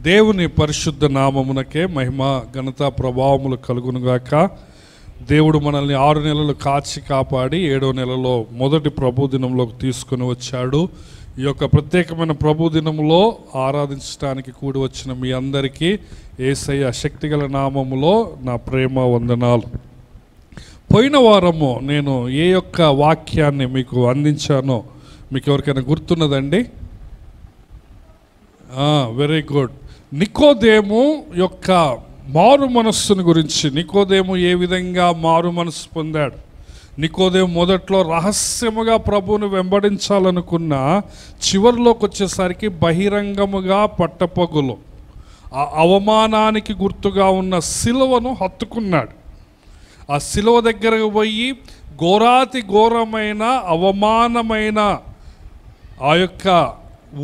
దేవుని పరిశుద్ధ నామమునకే మహిమ ఘనత ప్రభావములు కలుగునుగాక. దేవుడు మనల్ని 6 నెలలు కాచి కాపాడి 7వ నెలలో మొదటి ప్రభు దినంలోకి తీసుకుని వచ్చాడు. ఈ యొక్క ప్రత్యేకమైన ప్రభు దినంలో ఆరాధించడానికి కూడి వచ్చిన మీ అందరికీ యేసయ్య శక్తిగల నామములో నా ప్రేమ వందనాలు. పోయిన వారము నేను ఏ యొక్క వాక్యాన్ని మీకు అందించానో మీకు ఎవరికైనా గుర్తున్నదండి? Very good. నికోదేము యొక్క మారు మనస్సును గురించి, నికోదేము ఏ విధంగా మారు మనస్సు పొందాడు. నికోదేము మొదట్లో రహస్యముగా ప్రభువును వెంబడించాలనుకున్న, చివరిలోకి వచ్చేసరికి బహిరంగముగా పట్టపగులు ఆ అవమానానికి గుర్తుగా ఉన్న సిలువను హత్తుకున్నాడు. ఆ సిలువ దగ్గరకు పోయి ఘోరాతి ఘోరమైన అవమానమైన ఆ యొక్క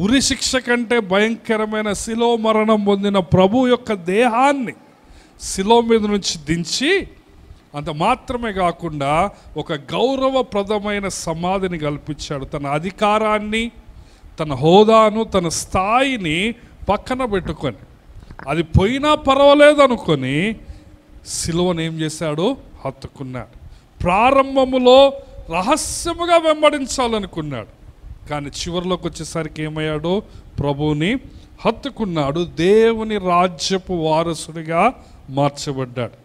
ఉరి శిక్ష కంటే భయంకరమైన శిలువ మరణం పొందిన ప్రభు యొక్క దేహాన్ని శిలువ మీద నుంచి దించి, అంత మాత్రమే కాకుండా ఒక గౌరవప్రదమైన సమాధిని కల్పించాడు. తన అధికారాన్ని, తన హోదాను, తన స్థాయిని పక్కన పెట్టుకొని, అది పోయినా పర్వాలేదు అనుకొని శిలువను ఏం చేశాడు? హత్తుకున్నాడు. ప్రారంభములో రహస్యముగా వెంబడించాలనుకున్నాడు, కానీ చివరిలోకి వచ్చేసరికి ఏమయ్యాడు? ప్రభువుని హత్తుకున్నాడు. దేవుని రాజ్యపు వారసుడిగా మార్చబడ్డాడు.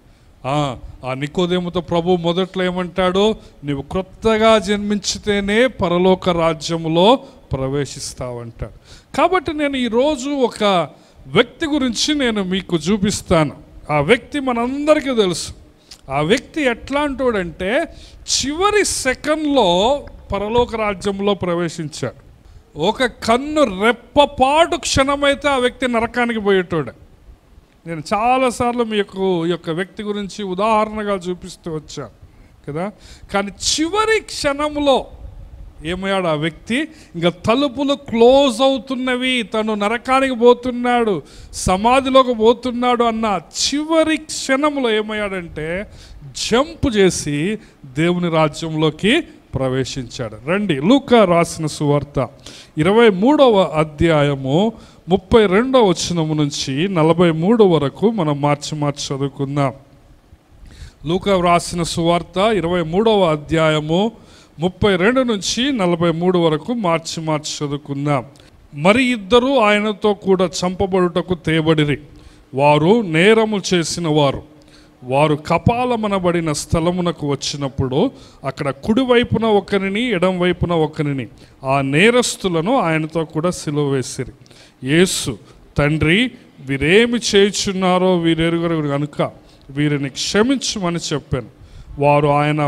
ఆ నికోదేముతో ప్రభు మొదట్లో ఏమంటాడు? నీవు క్రొత్తగా జన్మించితేనే పరలోక రాజ్యములో ప్రవేశిస్తావంటాడు. కాబట్టి నేను ఈరోజు ఒక వ్యక్తి గురించి నేను మీకు చూపిస్తాను. ఆ వ్యక్తి మనందరికీ తెలుసు. ఆ వ్యక్తి ఎట్లాంటోడంటే చివరి సెకండ్లో పరలోక రాజ్యంలో ప్రవేశించాడు. ఒక కన్ను రెప్పపాటు క్షణమైతే ఆ వ్యక్తి నరకానికి పోయేటోడే. నేను చాలాసార్లు మీకు ఈ యొక్క వ్యక్తి గురించి ఉదాహరణగా చూపిస్తూ వచ్చాను కదా. కానీ చివరి క్షణంలో ఏమయ్యాడు ఆ వ్యక్తి? ఇంకా తలుపులు క్లోజ్ అవుతున్నవి, తను నరకానికి పోతున్నాడు, సమాధిలోకి పోతున్నాడు అన్న చివరి క్షణంలో ఏమయ్యాడంటే జంప్ చేసి దేవుని రాజ్యంలోకి ప్రవేశించాడు. రండి, లూకా రాసిన సువార్త 23వ అధ్యాయము 32వ వచనము నుంచి 43 వరకు మనం మార్చి చదువుకుందాం. లూకా రాసిన సువార్త 23వ అధ్యాయము 32 నుంచి 43 వరకు మార్చి చదువుకుందాం. మరి 2 ఆయనతో కూడా చంపబడుటకు తేబడిరి. వారు నేరము చేసిన వారు కపాలమనబడిన స్థలమునకు వచ్చినప్పుడు అక్కడ కుడివైపున ఒకరిని, ఎడం వైపున ఒకరిని, ఆ నేరస్తులను ఆయనతో కూడా సిలువ వేసిరి. యేసు, తండ్రి, వీరేమి చేయుచున్నారో వీరెరుగరు కనుక వీరిని క్షమించుమని చెప్పాను. వారు ఆయన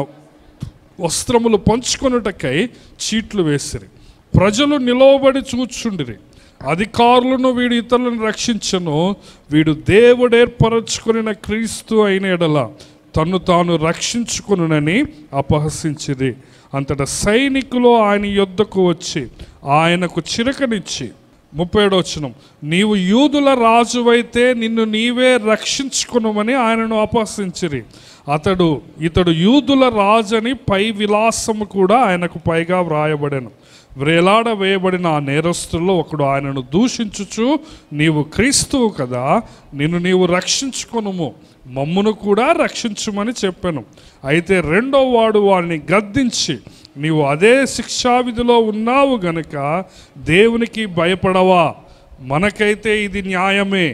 వస్త్రములు పంచుకొనుటకై చీట్లు వేసిరి. ప్రజలు నిలవబడి చూచుండిరి. అధికారులను, వీడు ఇతరులను రక్షించను, వీడు దేవుడు ఏర్పరచుకొనిన క్రీస్తు అయిన ఎడల తన్ను తాను రక్షించుకొనునని అపహసించిరి. అంతటా సైనికులు ఆయన యొద్దకు వచ్చి ఆయనకు చిరకనిచ్చి 37వ వచనం, నీవు యూదుల రాజువైతే నిన్ను నీవే రక్షించుకొనుమని ఆయనను అపహసించిరి. ఇతడు యూదుల రాజని పై విలాసము కూడా ఆయనకు పైగా వ్రాయబడెను. వ్రేలాడ వేయబడిన ఆ నేరస్తుల్లో ఒకడు ఆయనను దూషించుచు, నీవు క్రీస్తువు కదా, నిన్ను నీవు రక్షించుకొనుము, మమ్మును కూడా రక్షించుమని చెప్పాను. అయితే 2వ వాడు వాడిని గద్దించి, నీవు అదే శిక్షావిధిలో ఉన్నావు గనుక దేవునికి భయపడవా? మనకైతే ఇది న్యాయమే,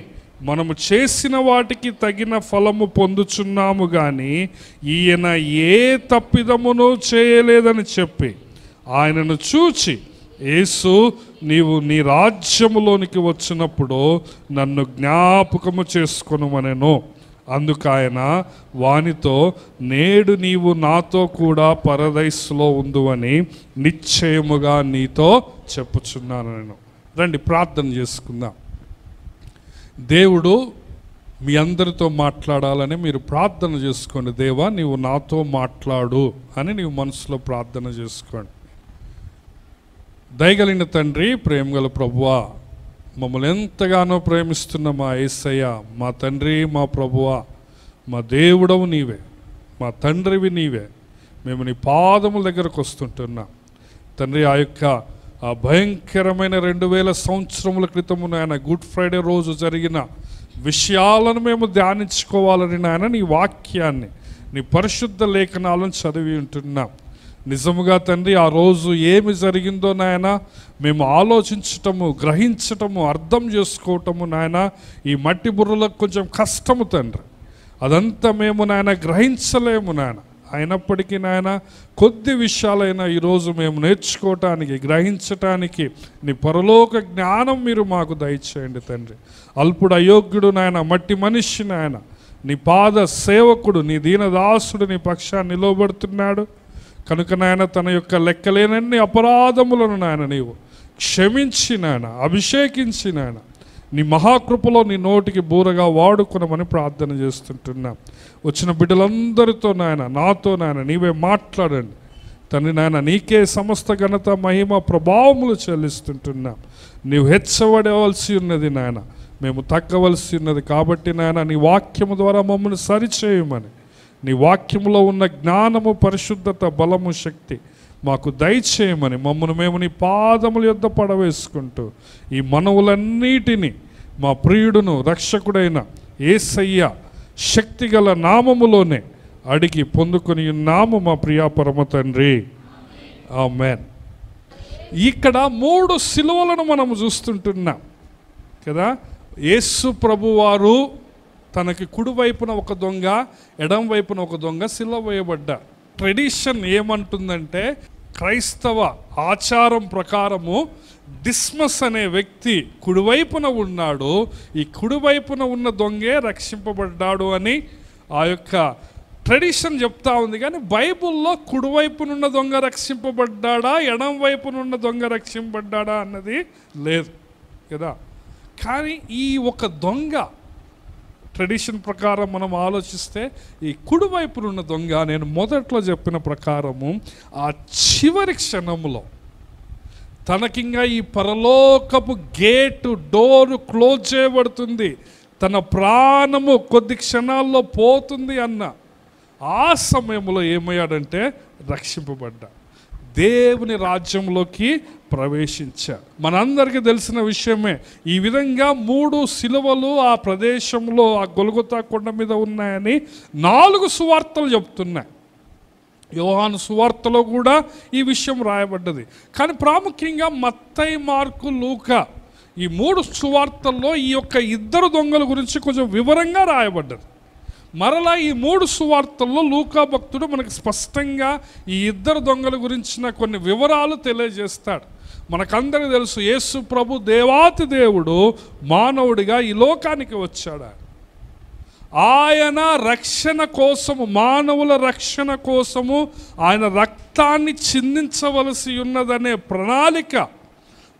మనము చేసిన వాటికి తగిన ఫలము పొందుచున్నాము కానీ ఈయన ఏ తప్పిదమును చేయలేదని చెప్పి ఆయనను చూచి, యేసు, నీవు నీ రాజ్యములోనికి వచ్చినప్పుడు నన్ను జ్ఞాపకము చేసుకొనుమనెను. అందుకు ఆయన వానితో, నేడు నీవు నాతో కూడా పరదైసులో ఉందువని నిశ్చయముగా నీతో చెప్పుచున్నాను నేను. రండి, ప్రార్థన చేసుకుందాం. దేవుడు మీ అందరితో మాట్లాడాలని మీరు ప్రార్థన చేసుకోండి. దేవా, నీవు నాతో మాట్లాడు అని నీవు మనసులో ప్రార్థన చేసుకోండి. దయగలిగిన తండ్రి, ప్రేమగల ప్రభువా, మమ్మల్ని ఎంతగానో ప్రేమిస్తున్న మా యేసయ్య, మా తండ్రి, మా ప్రభువా, మా దేవుడవు నీవే, మా తండ్రివి నీవే. మేము నీ పాదముల దగ్గరకు వస్తుంటున్నాం తండ్రి. ఆ భయంకరమైన 2000 సంవత్సరముల క్రితము నాయన గుడ్ ఫ్రైడే రోజు జరిగిన విషయాలను మేము ధ్యానించుకోవాలని నాయన నీ వాక్యాన్ని, నీ పరిశుద్ధ లేఖనాలను చదివి ఉంటున్నాం. నిజముగా తండ్రి ఆ రోజు ఏమి జరిగిందో నాయన మేము ఆలోచించటము, గ్రహించటము, అర్థం చేసుకోవటము నాయన ఈ మట్టి బుర్రలకు కొంచెం కష్టము తండ్రి. అదంతా మేము నాయన గ్రహించలేము నాయన. అయినప్పటికీ నాయన కొద్ది విషయాలైనా ఈరోజు మేము నేర్చుకోవటానికి, గ్రహించటానికి నీ పరలోక జ్ఞానం మీరు మాకు దయచేయండి తండ్రి. అల్పుడు అయోగ్యుడు నాయన, మట్టి మనిషి నాయన, నీ పాద సేవకుడు, నీ దీనదాసుడు నీ పక్షాన్ని నిలవబడుతున్నాడు కనుక నాయన తన యొక్క లెక్కలేనన్ని అపరాధములను నాయన నీవు క్షమించి నాయన, అభిషేకించి నాయన నీ మహాకృపలో నీ నోటికి బూరగా వాడుకునమని ప్రార్థన చేస్తుంటున్నాం. వచ్చిన బిడ్డలందరితో నాయన, నాతో నాయన నీవే మాట్లాడండి తండ్రి. నాయన నీకే సమస్త ఘనత, మహిమ, ప్రభావములు చెల్లిస్తుంటున్నాం. నీవు హెచ్చవడవలసి ఉన్నది నాయన, మేము తగ్గవలసి ఉన్నది. కాబట్టి నాయన నీ వాక్యము ద్వారా మమ్మల్ని సరిచేయమని, నీ వాక్యములో ఉన్న జ్ఞానము, పరిశుద్ధత, బలము, శక్తి మాకు దయచేయమని మమ్మల్ని మేము నీ పాదముల యొద్ద పడవేసుకుంటూ ఈ మనవులన్నిటినీ మా ప్రియుడును రక్షకుడైన యేసయ్య శక్తిగల నామములోనే అడిగి పొందుకొని ఉన్నాము మా ప్రియా పరమ తండ్రి, ఆమేన్. ఇక్కడ 3 సిలువలను మనము చూస్తుంటున్నాం కదా. యేసు ప్రభువారు తనకి కుడివైపున ఒక దొంగ, ఎడం వైపున ఒక దొంగ సిలువ వేయబడ్డారు. ట్రెడిషన్ ఏమంటుందంటే, క్రైస్తవ ఆచారం ప్రకారము డిస్మస్ అనే వ్యక్తి కుడివైపున ఉన్నాడు, ఈ కుడివైపున ఉన్న దొంగే రక్షింపబడ్డాడు అని ఆ యొక్క ట్రెడిషన్ చెప్తా ఉంది. కానీ బైబుల్లో కుడివైపునున్న దొంగ రక్షింపబడ్డాడా, ఎడం వైపునున్న దొంగ రక్షింపబడ్డాడా అన్నది లేదు కదా. కానీ ఈ ఒక దొంగ ట్రెడిషన్ ప్రకారం మనం ఆలోచిస్తే ఈ కుడివైపునున్న దొంగ, నేను మొదట్లో చెప్పిన ప్రకారము ఆ చివరి క్షణంలో తనకింగా ఈ పరలోకపు గేటు, డోరు క్లోజ్ చేయబడుతుంది, తన ప్రాణము కొద్ది క్షణాల్లో పోతుంది అన్న ఆ సమయంలో ఏమయ్యాడంటే రక్షింపబడ్డా, దేవుని రాజ్యంలోకి ప్రవేశించాడు. మనందరికీ తెలిసిన విషయమే. ఈ విధంగా 3 సిలువలు ఆ ప్రదేశంలో, ఆ గొల్గొతా కొండ మీద ఉన్నాయని 4 సువార్తలు చెప్తున్నాయి. యోహాను సువార్తలో కూడా ఈ విషయం రాయబడ్డది. కానీ ప్రాముఖ్యంగా మత్తయి, మార్కు, లూకా ఈ 3 సువార్తల్లో ఈ యొక్క 2 దొంగల గురించి కొంచెం వివరంగా రాయబడ్డది. మరలా ఈ 3 సువార్తల్లో లూకా భక్తుడు మనకు స్పష్టంగా ఈ 2 దొంగల గురించిన కొన్ని వివరాలు తెలియజేస్తాడు. మనకందరికీ తెలుసు, యేసు ప్రభు దేవాతి దేవుడు మానవుడిగా ఈ లోకానికి వచ్చాడు. ఆయన రక్షణ కోసము, మానవుల రక్షణ కోసము ఆయన రక్తాన్ని చిందించవలసి ఉన్నదనే ప్రణాళిక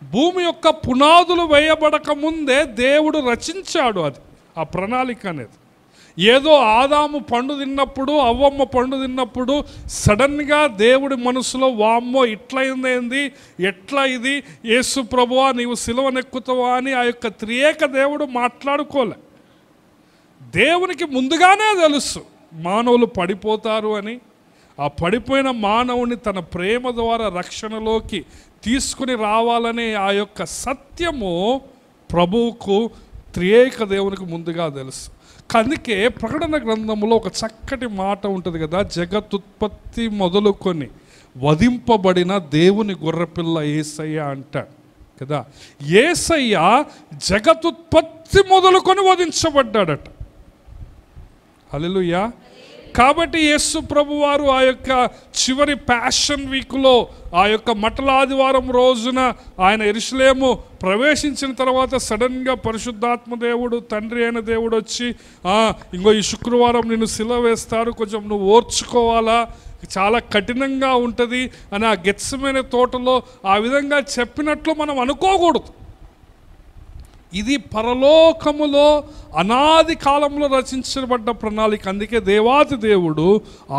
భూమి యొక్క పునాదులు వేయబడక ముందే దేవుడు రచించాడు. అది ఆ ప్రణాళిక అనేది ఏదో ఆదాము పండు తిన్నప్పుడు, అవ్వమ్మ పండు తిన్నప్పుడు సడన్గా దేవుడి మనసులో వామ్మో ఇట్లయిందేంది, ఎట్లా ఇది, యేసు ప్రభువా నీవు సిలువనెక్కుతావా అని ఆ యొక్క త్రియేక దేవుడు మాట్లాడుకోలే. దేవునికి ముందుగానే తెలుసు మానవులు పడిపోతారు అని. ఆ పడిపోయిన మానవుని తన ప్రేమ ద్వారా రక్షణలోకి తీసుకుని రావాలనే ఆ యొక్క సత్యము ప్రభువుకు, త్రియేక దేవునికి ముందుగా తెలుసు. అందుకే ప్రకటన గ్రంథంలో ఒక చక్కటి మాట ఉంటుంది కదా, జగతుత్పత్తి మొదలుకొని వధింపబడిన దేవుని గొర్రెపిల్ల యేసయ్య అంటాడు కదా. యేసయ్య జగతుత్పత్తి మొదలుకొని వధించబడ్డాడట. హల్లెలూయా. కాబట్టి యేసు ప్రభువారు ఆ యొక్క చివరి ప్యాషన్ వీక్లో, ఆ యొక్క మట్టల ఆదివారం రోజున ఆయన యెరూషలేము ప్రవేశించిన తర్వాత సడన్గా పరిశుద్ధాత్మ దేవుడు, తండ్రి అయిన దేవుడు వచ్చి, ఇంకో ఈ శుక్రవారం నిన్ను సిలువ వేస్తారు, కొంచెం నువ్వు ఓర్చుకోవాలా, చాలా కఠినంగా ఉంటుంది అని ఆ గెత్సెమనే తోటలో ఆ విధంగా చెప్పినట్లు మనం అనుకోకూడదు. ఇది పరలోకములో అనాది కాలంలో రచించబడ్డ ప్రణాళిక. అందుకే దేవాది దేవుడు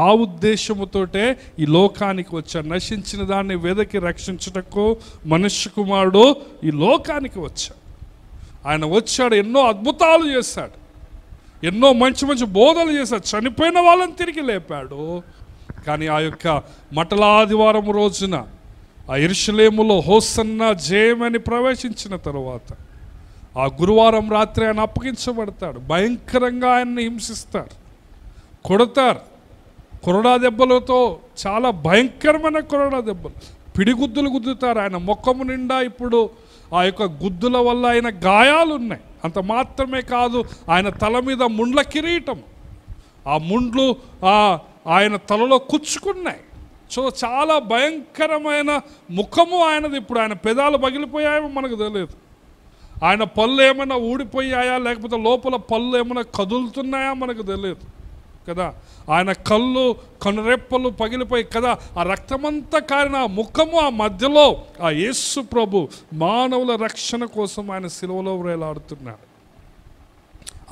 ఆ ఉద్దేశముతోటే ఈ లోకానికి వచ్చాడు. నశించిన దాన్ని వెదకి రక్షించుటకు మనుష్య కుమారుడు ఈ లోకానికి వచ్చాడు. ఆయన వచ్చాడు, ఎన్నో అద్భుతాలు చేశాడు, ఎన్నో మంచి మంచి బోధలు చేశాడు, చనిపోయిన వాళ్ళని తిరిగి లేపాడు. కానీ ఆ యొక్క మటల ఆదివారం రోజున ఆ యెరూషలేములో హోసన్నా జయమని ప్రవేశించిన తరువాత ఆ గురువారం రాత్రి ఆయన అప్పగించబడతాడు. భయంకరంగా ఆయన్ని హింసిస్తారు, కొడతారు, కొరడా దెబ్బలతో, చాలా భయంకరమైన కొరడా దెబ్బలు, పిడిగుద్దులు గుద్దుతారు. ఆయన ముఖము నిండా ఇప్పుడు ఆ యొక్క గుద్దుల వల్ల ఆయన గాయాలు ఉన్నాయి. అంత మాత్రమే కాదు, ఆయన తల మీద ముండ్ల కిరీటం, ఆ ముండ్లు ఆయన తలలో కుచ్చుకున్నాయి. సో చాలా భయంకరమైన ముఖము ఆయనది. ఇప్పుడు ఆయన పెదాలు పగిలిపోయాయో మనకు తెలియదు, ఆయన పళ్ళు ఏమైనా ఊడిపోయాయా లేకపోతే లోపల పళ్ళు ఏమైనా కదులుతున్నాయా మనకు తెలియదు కదా. ఆయన కళ్ళు కనురెప్పలు పగిలిపోయి కదా, ఆ రక్తమంతా కారిన ఆ ముఖము, ఆ మధ్యలో ఆ యేసు ప్రభు మానవుల రక్షణ కోసం ఆయన సిలువలో వేలాడుతున్నాడు.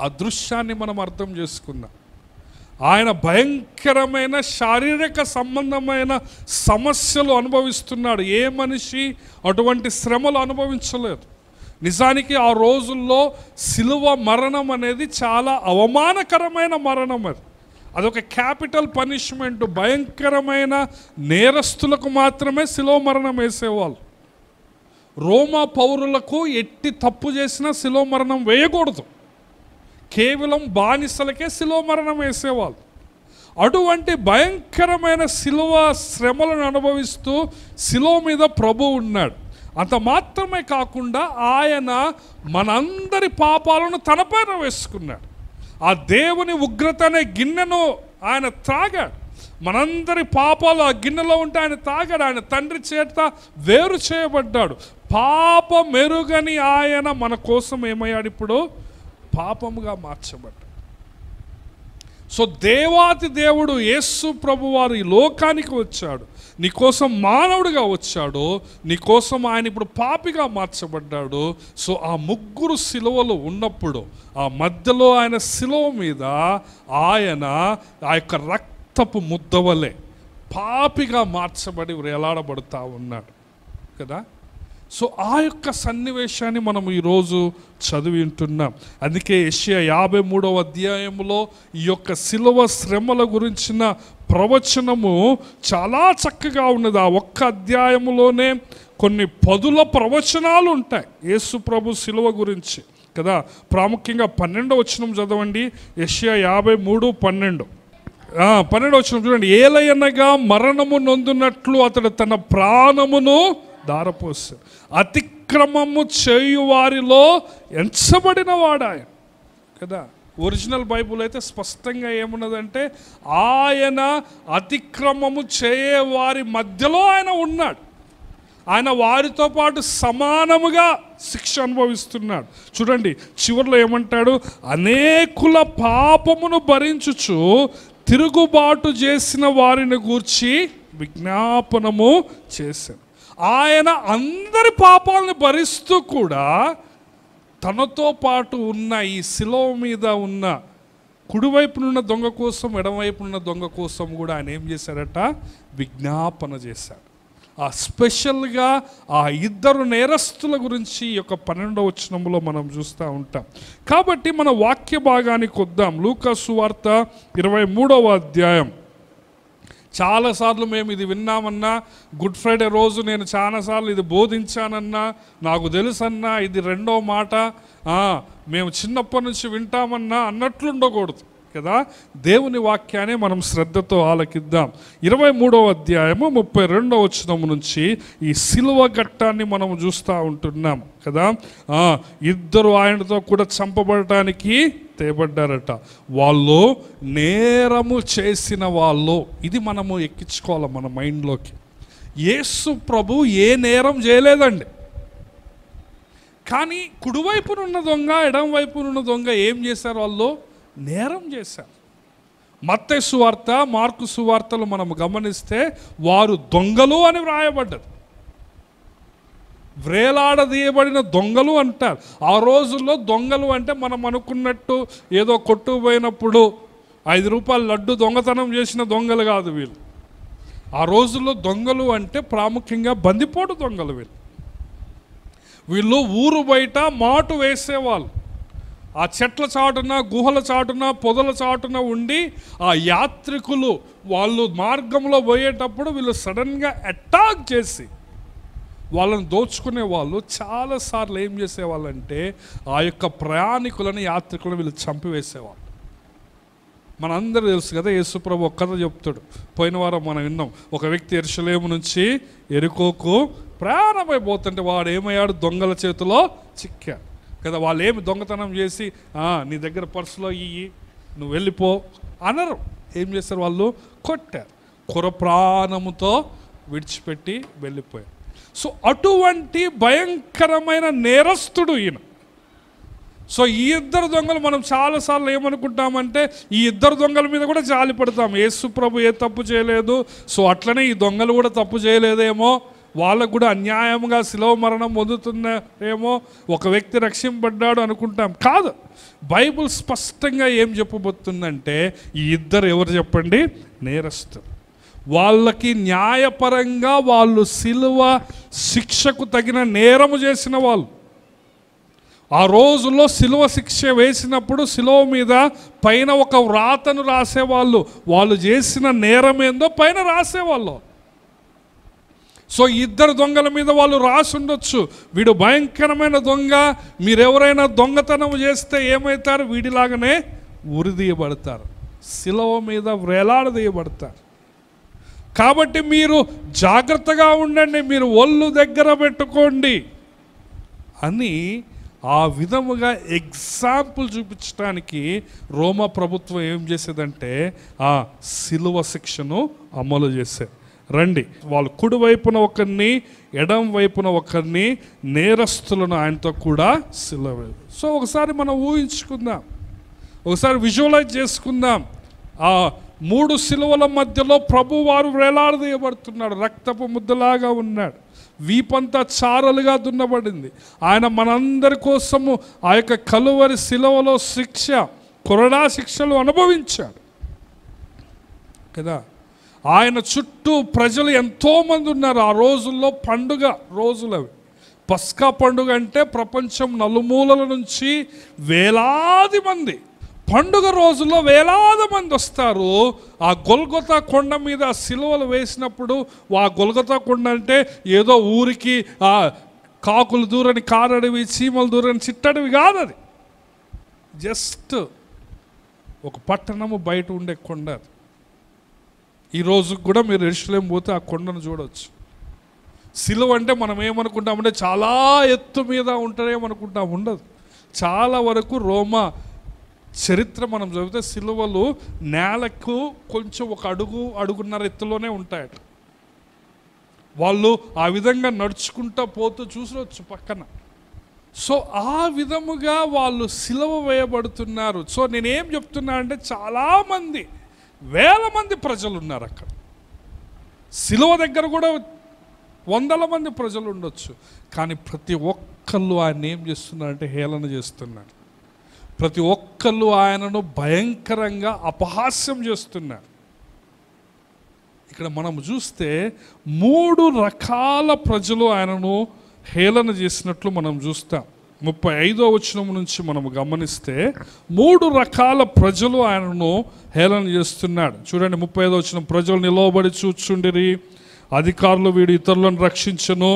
ఆ దృశ్యాన్ని మనం అర్థం చేసుకుందాం. ఆయన భయంకరమైన శారీరక సంబంధమైన సమస్యలు అనుభవిస్తున్నాడు. ఏ మనిషి అటువంటి శ్రమలు అనుభవించలేదు. నిజానికి ఆ రోజుల్లో సిలువ మరణం అనేది చాలా అవమానకరమైన మరణం. అదొక క్యాపిటల్ పనిష్మెంట్. భయంకరమైన నేరస్తులకు మాత్రమే సిలువ మరణం వేసేవాళ్ళు. రోమా పౌరులకు ఎట్టి తప్పు చేసినా సిలువ మరణం వేయకూడదు, కేవలం బానిసలకే సిలువ మరణం వేసేవాళ్ళు. అటువంటి భయంకరమైన సిలువ శ్రమలను అనుభవిస్తూ సిలువ మీద ప్రభు ఉన్నాడు. అంత మాత్రమే కాకుండా ఆయన మనందరి పాపాలను తనపైన వేసుకున్నాడు. ఆ దేవుని ఉగ్రత అనే గిన్నెను ఆయన త్రాగాడు. మనందరి పాపాలు ఆ గిన్నెలో ఉంటే ఆయన తాగాడు. ఆయన తండ్రి చేత వేరు చేయబడ్డాడు. పాపం మెరుగని ఆయన మన కోసం ఏమయ్యాడు? ఇప్పుడు పాపముగా మార్చబడ్డాడు. సో దేవాతి దేవుడు యేసు ప్రభువారు ఈ లోకానికి వచ్చాడు, నీకోసం మానవుడిగా వచ్చాడు, నీకోసం ఆయన ఇప్పుడు పాపిగా మార్చబడ్డాడు. సో ఆ ముగ్గురు సిలువలు ఉన్నప్పుడు ఆ మధ్యలో ఆయన సిలువ మీద ఆయన ఆ యొక్క రక్తపు ముద్దవలే పాపిగా మార్చబడి వేలాడబడుతూ ఉన్నాడు కదా. సో ఆ యొక్క సన్నివేశాన్ని మనం ఈరోజు చదివి వింటున్నాం. అందుకే యెషయా 53వ అధ్యాయంలో ఈ యొక్క సిలువ శ్రమల గురించిన ప్రవచనము చాలా చక్కగా ఉన్నది. ఆ ఒక్క అధ్యాయములోనే కొన్ని పదుల ప్రవచనాలు ఉంటాయి యేసు ప్రభు సిలువ గురించి కదా. ప్రాముఖ్యంగా 12వ వచనం చదవండి, యెషయా 53:12. 12వ వచనం చూడండి. ఏలయనగా మరణము నొందునట్లు అతడు తన ప్రాణమును దారపోసాడు, అతిక్రమము చేయువారిలో ఎంచబడిన వాడాయన కదా. ఒరిజినల్ బైబుల్ అయితే స్పష్టంగా ఏమున్నదంటే ఆయన అతిక్రమము చేయవారి మధ్యలో ఆయన ఉన్నాడు. ఆయన వారితో పాటు సమానముగా శిక్ష అనుభవిస్తున్నాడు. చూడండి చివరిలో ఏమంటాడు? అనేకుల పాపమును భరించుచు తిరుగుబాటు చేసిన వారిని గూర్చి విజ్ఞాపనము చేశాడు. ఆయన అందరి పాపాలను భరిస్తూ కూడా తనతో పాటు ఉన్న ఈ శిలువ మీద ఉన్న కుడివైపునున్న దొంగ కోసం, ఎడమవైపునున్న దొంగ కోసం కూడా ఆయన ఏం చేశాడట? విజ్ఞాపన చేశాడు. ఆ స్పెషల్గా ఆ ఇద్దరు నేరస్తుల గురించి ఈ యొక్క 12వ వచనంలో మనం చూస్తూ ఉంటాం. కాబట్టి మన వాక్య భాగానికి వద్దాం. లూకా సువార్త 23వ అధ్యాయం. చాలాసార్లు మేము ఇది విన్నామన్నా, గుడ్ ఫ్రైడే రోజు నేను చాలాసార్లు ఇది బోధించానన్నా, నాకు తెలుసన్నా, ఇది రెండో మాట, మేము చిన్నప్పటి నుంచి వింటామన్నా అన్నట్లు ఉండకూడదు కదా. దేవుని వాక్యాన్ని మనం శ్రద్ధతో ఆలకిద్దాం. 23వ అధ్యాయము 32వ వచనం నుంచి ఈ సిలువ ఘట్టాన్ని మనం చూస్తూ ఉంటున్నాం కదా. ఇద్దరు ఆయనతో కూడా చంపబడటానికి తేబడ్డారట. వాళ్ళు నేరము చేసిన వాళ్ళు. ఇది మనము ఎక్కించుకోవాలి మన మైండ్లోకి. యేసు ప్రభు ఏ నేరం చేయలేదండి. కానీ కుడివైపునున్న దొంగ, ఎడం వైపునున్న దొంగ ఏం చేశారు? వాళ్ళు నేరం చేశారు. మత్తయి సువార్త, మార్కు సువార్తలు మనం గమనిస్తే వారు దొంగలు అని వ్రాయబడ్డది. వ్రేలాడదీయబడిన దొంగలు అంటారు. ఆ రోజుల్లో దొంగలు అంటే మనం అనుకున్నట్టు ఏదో కొట్టుకుపోయినప్పుడు 5 రూపాయల లడ్డు దొంగతనం చేసిన దొంగలు కాదు వీళ్ళు. ఆ రోజుల్లో దొంగలు అంటే ప్రాముఖ్యంగా బందిపోటు దొంగలు వీళ్ళు ఊరు బయట మాటు వేసేవాళ్ళు. ఆ చెట్ల చాటున, గుహల చాటున, పొదల చాటున ఉండి ఆ యాత్రికులు వాళ్ళు మార్గంలో పోయేటప్పుడు వీళ్ళు సడన్గా అటాక్ చేసి వాళ్ళని దోచుకునే వాళ్ళు చాలాసార్లు ఏం చేసేవాళ్ళంటే ఆ యొక్క ప్రయాణికులను, యాత్రికులను వీళ్ళు చంపివేసేవాళ్ళు. మనందరూ తెలుసు కదా, యేసుప్రభు ఒక్క కథ చెప్తాడు. పోయిన వారం మనం విన్నాం. ఒక వ్యక్తి యెరూషలేము నుంచి యెరికోకు ప్రయాణమైపోతుంటే వాడు ఏమయ్యాడు? దొంగల చేతిలో చిక్కాడు కదా. వాళ్ళు ఏమి దొంగతనం చేసి నీ దగ్గర పర్సులో ఇయ్యి, నువ్వు వెళ్ళిపో అనరు. ఏం చేస్తారు? వాళ్ళు కొట్టారు, ప్రాణముతో విడిచిపెట్టి వెళ్ళిపోయారు. సో అటువంటి భయంకరమైన నేరస్తుడు ఈయన. సో ఈ ఇద్దరు దొంగలు మనం చాలాసార్లు ఏమనుకుంటామంటే ఈ ఇద్దరు దొంగల మీద కూడా జాలి పడతాం. యేసు ప్రభు ఏ తప్పు చేయలేదు, సో అట్లనే ఈ దొంగలు కూడా తప్పు చేయలేదేమో, వాళ్ళకు కూడా అన్యాయంగా శిలువ మరణం పొందుతున్నారేమో, ఒక వ్యక్తి రక్షింపబడ్డాడు అనుకుంటాం. కాదు, బైబుల్ స్పష్టంగా ఏం చెప్పబోతుందంటే ఈ ఇద్దరు ఎవరు చెప్పండి? నేరస్తులు. వాళ్ళకి న్యాయపరంగా వాళ్ళు శిలువ శిక్షకు తగిన నేరము చేసిన వాళ్ళు. ఆ రోజుల్లో శిలువ శిక్ష వేసినప్పుడు శిలువ మీద పైన ఒక వ్రాతను రాసేవాళ్ళు. వాళ్ళు చేసిన నేరం ఏందో పైన రాసేవాళ్ళు. సో ఇద్దరు దొంగల మీద వాళ్ళు రాసి ఉండొచ్చు, వీడు భయంకరమైన దొంగ, మీరెవరైనా దొంగతనం చేస్తే ఏమవుతారు? వీడిలాగానే ఉరిదీయబడతారు, శిలువ మీద వేలాడదీయబడతారు. కాబట్టి మీరు జాగ్రత్తగా ఉండండి, మీరు ఒళ్ళు దగ్గర పెట్టుకోండి అని ఆ విధముగా ఎగ్జాంపుల్ చూపించడానికి రోమా ప్రభుత్వం ఏం చేసేదంటే ఆ శిలువ శిక్షను అమలు చేసేది. రండి, వాళ్ళు కుడి వైపున ఒకరిని, ఎడం వైపున ఒకరిని, నేరస్తులను ఆయనతో కూడా శిలువ. సో ఒకసారి మనం ఊహించుకుందాం, ఒకసారి విజువలైజ్ చేసుకుందాం. ఆ 3 శిలువల మధ్యలో ప్రభువారు వేలాడదీయబడుతున్నాడు, రక్తపు ముద్దలాగా ఉన్నాడు, వీపంతా చారలుగా దున్నబడింది. ఆయన మనందరి కోసము ఆ యొక్క కలువరి శిలువలో శిక్ష, కొరడా శిక్షలు అనుభవించాడు కదా. ఆయన చుట్టూ ప్రజలు ఎంతోమంది ఉన్నారు. ఆ రోజుల్లో పండుగ రోజులు అవి. పస్కా పండుగ అంటే ప్రపంచం నలుమూలల నుంచి వేలాది మంది, పండుగ రోజుల్లో వేలాది మంది వస్తారు. ఆ గొల్గొతా కొండ మీద శిలువలు వేసినప్పుడు, ఆ గొల్గొతా కొండ అంటే ఏదో ఊరికి కాకులు దూరని కారడివి, చీమలు దూరని చిట్టడివి కాదు. అది జస్ట్ ఒక పట్టణము బయట ఉండే కొండ. అది ఈ రోజు కూడా మీరు యెరూషలేము పోతే ఆ కొండను చూడవచ్చు. శిలువ అంటే మనం ఏమనుకుంటామంటే చాలా ఎత్తు మీద ఉంటారేమనుకుంటాం, ఉండదు. చాలా వరకు రోమా చరిత్ర మనం చదివితే శిలువలు నేలకు కొంచెం ఒక అడుగున్నర ఎత్తులోనే ఉంటాయట. వాళ్ళు ఆ విధంగా నడుచుకుంటూ పోతూ చూసవచ్చు పక్కన. సో ఆ విధముగా వాళ్ళు శిలువ వేయబడుతున్నారు. సో నేనేం చెప్తున్నా అంటే చాలామంది, వేల మంది ప్రజలు ఉన్నారు అక్కడ. శిలువ దగ్గర కూడా వందల మంది ప్రజలు ఉండొచ్చు. కానీ ప్రతి ఒక్కళ్ళు ఆయన ఏం చేస్తున్నారంటే హేళన చేస్తున్నారు. ప్రతి ఒక్కళ్ళు ఆయనను భయంకరంగా అపహాస్యం చేస్తున్నారు. ఇక్కడ మనం చూస్తే 3 రకాల ప్రజలు ఆయనను హేళన చేసినట్లు మనం చూస్తాం. 35వ వచనం నుంచి మనం గమనిస్తే 3 రకాల ప్రజలు ఆయనను హేళన చేస్తున్నాడు. చూడండి 35వ వచనం. ప్రజలు నిలవబడి చూచుండిరి, అధికారులు వీడు ఇతరులను రక్షించను,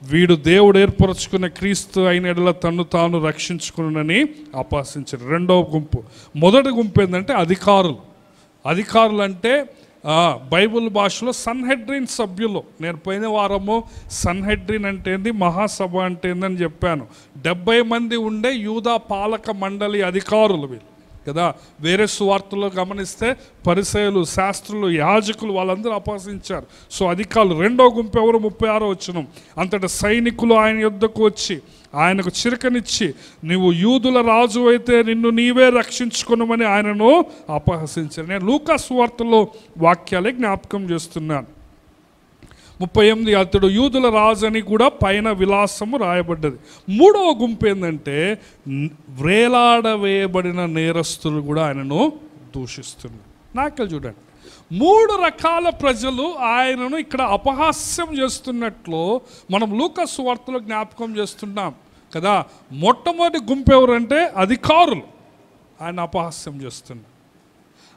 వీడు దేవుడు ఏర్పరచుకున్న క్రీస్తు అయిన ఎడల తన్ను తాను రక్షించుకునని అపహసించారు. రెండవ గుంపు. మొదటి గుంపు ఏంటంటే అధికారులు. అధికారులు అంటే బైబుల్ భాషలో సన్హెడ్రిన్ సభ్యులు. నేను పోయిన వారము సన్హెడ్రిన్ అంటే ఏంది, మహాసభ అంటే ఏందని చెప్పాను. 70 మంది ఉండే యూదా పాలక మండలి అధికారులు వీళ్ళు కదా. వేరే సువార్తల్లో గమనిస్తే పరిసయ్యులు, శాస్త్రులు, యాజకులు వాళ్ళందరూ అపహసించారు. సో అధికారులు. రెండో గుంపు ఎవరు? 36వ వచనం. అంతటా సైనికులు ఆయన యొద్దకు వచ్చి ఆయనకు చిరకనిచ్చి, నీవు యూదుల రాజు అయితే నిన్ను నీవే రక్షించుకునమని ఆయనను అపహసించారు. నేను లూకా సువార్తలో వాక్యాలే జ్ఞాపకం చేస్తున్నాను. 38 అతడు యూదుల రాజు అని కూడా పైన విలాసము రాయబడ్డది. మూడవ గుంపు ఏంటంటే వేలాడవేయబడిన నేరస్తులు కూడా ఆయనను దూషిస్తున్నారు. నాకే చూడండి, 3 రకాల ప్రజలు ఆయనను ఇక్కడ అపహాస్యం చేస్తున్నట్లు మనం లూకా సువార్తలో జ్ఞాపకం చేస్తున్నాం. కదా. మొట్టమొదటి గుంపు ఎవరంటే అధికారులు, ఆయన అపహాస్యం చేస్తున్నారు.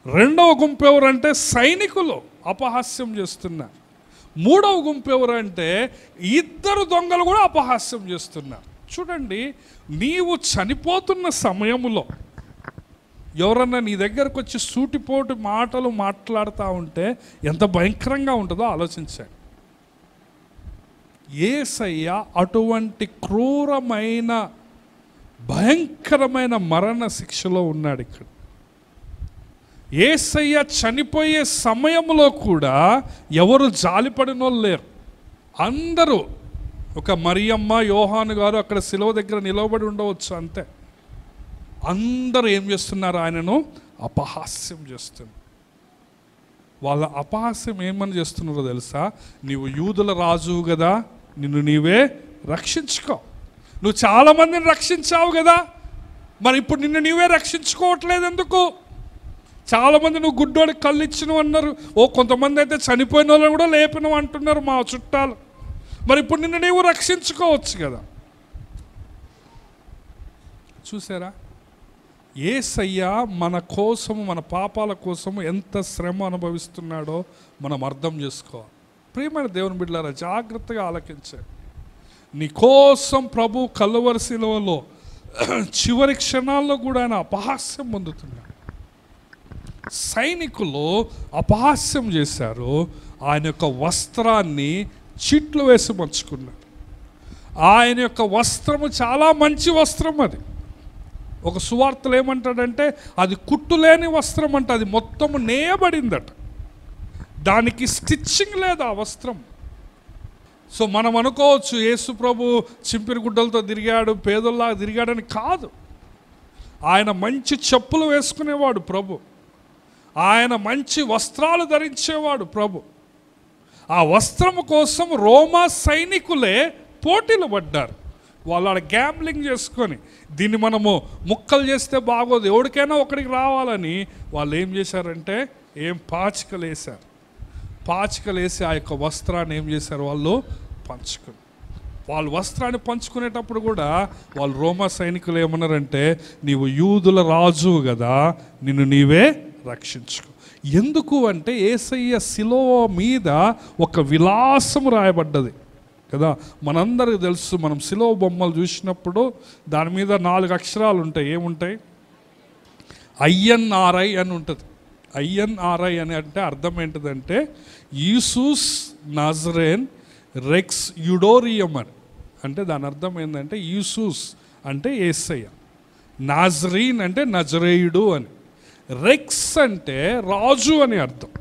రెండవ గుంపు ఎవరంటే సైనికులు, అపహాస్యం చేస్తున్నారు. మూడవ గుంపు ఎవరంటే ఇద్దరు దొంగలు కూడా అపహాస్యం చేస్తున్నారు. చూడండి, నీవు చనిపోతున్న సమయంలో ఎవరన్నా నీ దగ్గరకు వచ్చి సూటిపోటు మాటలు మాట్లాడుతూ ఉంటే ఎంత భయంకరంగా ఉంటుందో ఆలోచించండి. యేసయ్య అటువంటి క్రూరమైన భయంకరమైన మరణ శిక్షలో ఉన్నాడు. ఇక్కడ యేసయ్య చనిపోయే సమయంలో కూడా ఎవరు జాలిపడినోళ్ళు లేరు. అందరూ, ఒక మరియమ్మ, యోహాను గారు అక్కడ శిలువ దగ్గర నిలబడి ఉండవచ్చు అంతే. అందరూ ఏం చేస్తున్నారు? ఆయనను అపహాస్యం చేస్తున్నారు. వాళ్ళ అపహాస్యం ఏమని చేస్తున్నారో తెలుసా? నీవు యూదుల రాజువు కదా, నిన్ను నీవే రక్షించుకో. నువ్వు చాలామందిని రక్షించావు కదా, మరి ఇప్పుడు నిన్ను నీవే రక్షించుకోవట్లేదు ఎందుకు? చాలామంది నువ్వు గుడ్డోడికి కళ్ళు ఇచ్చినవు అన్నారు. కొంతమంది అయితే చనిపోయిన వాళ్ళని కూడా లేపినవు అంటున్నారు మా చుట్టాలు. మరి ఇప్పుడు నిన్ను నీవు రక్షించుకోవచ్చు కదా. చూసారా, యేసయ్య మన కోసము, మన పాపాల కోసము ఎంత శ్రమ అనుభవిస్తున్నాడో మనం అర్థం చేసుకోవాలి. ప్రియమైన దేవుని బిడ్డలారా, జాగ్రత్తగా ఆలకించండి. నీ కోసం ప్రభు కల్వరి శిలువలో చివరి క్షణాల్లో కూడా ఆయన అపహాస్యం పొందుతున్నాడు. సైనికులు అపహాస్యం చేశారు. ఆయన యొక్క వస్త్రాన్ని చీట్లు వేసి పంచుకున్నారు. ఆయన యొక్క వస్త్రము చాలా మంచి వస్త్రం. అది ఒక సువార్తలు ఏమంటాడంటే అది కుట్టులేని వస్త్రం అంట, అది మొత్తము నేయబడిందట, దానికి స్టిచ్చింగ్ లేదు ఆ వస్త్రం. సో మనం అనుకోవచ్చు యేసు ప్రభు చింపిరి గుడ్డలతో తిరిగాడు, పేదల్లా తిరిగాడని. కాదు, ఆయన మంచి చెప్పులు వేసుకునేవాడు ప్రభు, ఆయన మంచి వస్త్రాలు ధరించేవాడు ప్రభు. ఆ వస్త్రము కోసం రోమా సైనికులే పోటీలు పడ్డారు. వాళ్ళు గ్యాంబ్లింగ్ చేసుకొని దీన్ని మనము ముక్కలు చేస్తే బాగోదు, ఎవరికైనా ఒకడికి రావాలని వాళ్ళు ఏం చేశారంటే పాచికలు వేశారు. పాచికలు వేసి ఆ యొక్క వస్త్రాన్ని ఏం చేశారు? వాళ్ళు పంచుకుని, వాళ్ళు వస్త్రాన్ని పంచుకునేటప్పుడు కూడా వాళ్ళు రోమా సైనికులు ఏమన్నారంటే నీవు యూదుల రాజు కదా, నిన్ను నీవే రక్షించుకో. ఎందుకు అంటే యేసయ్య శిలువ మీద ఒక విలాసము రాయబడ్డది కదా. మనందరికీ తెలుసు, మనం శిలువ బొమ్మలు చూసినప్పుడు దాని మీద 4 అక్షరాలు ఉంటాయి. ఏముంటాయి? INRI అని ఉంటుంది. INRI అని అంటే అర్థం ఏంటిదంటే యూసూస్ నాజరేన్ రెక్స్ యుడోరియం అని. అంటే దాని అర్థం ఏంటంటే యూసూస్ అంటే యేసయ్య, నాజరీన్ అంటే నజరేయుడు అని, రెక్స్ అంటే రాజు అని అర్థం,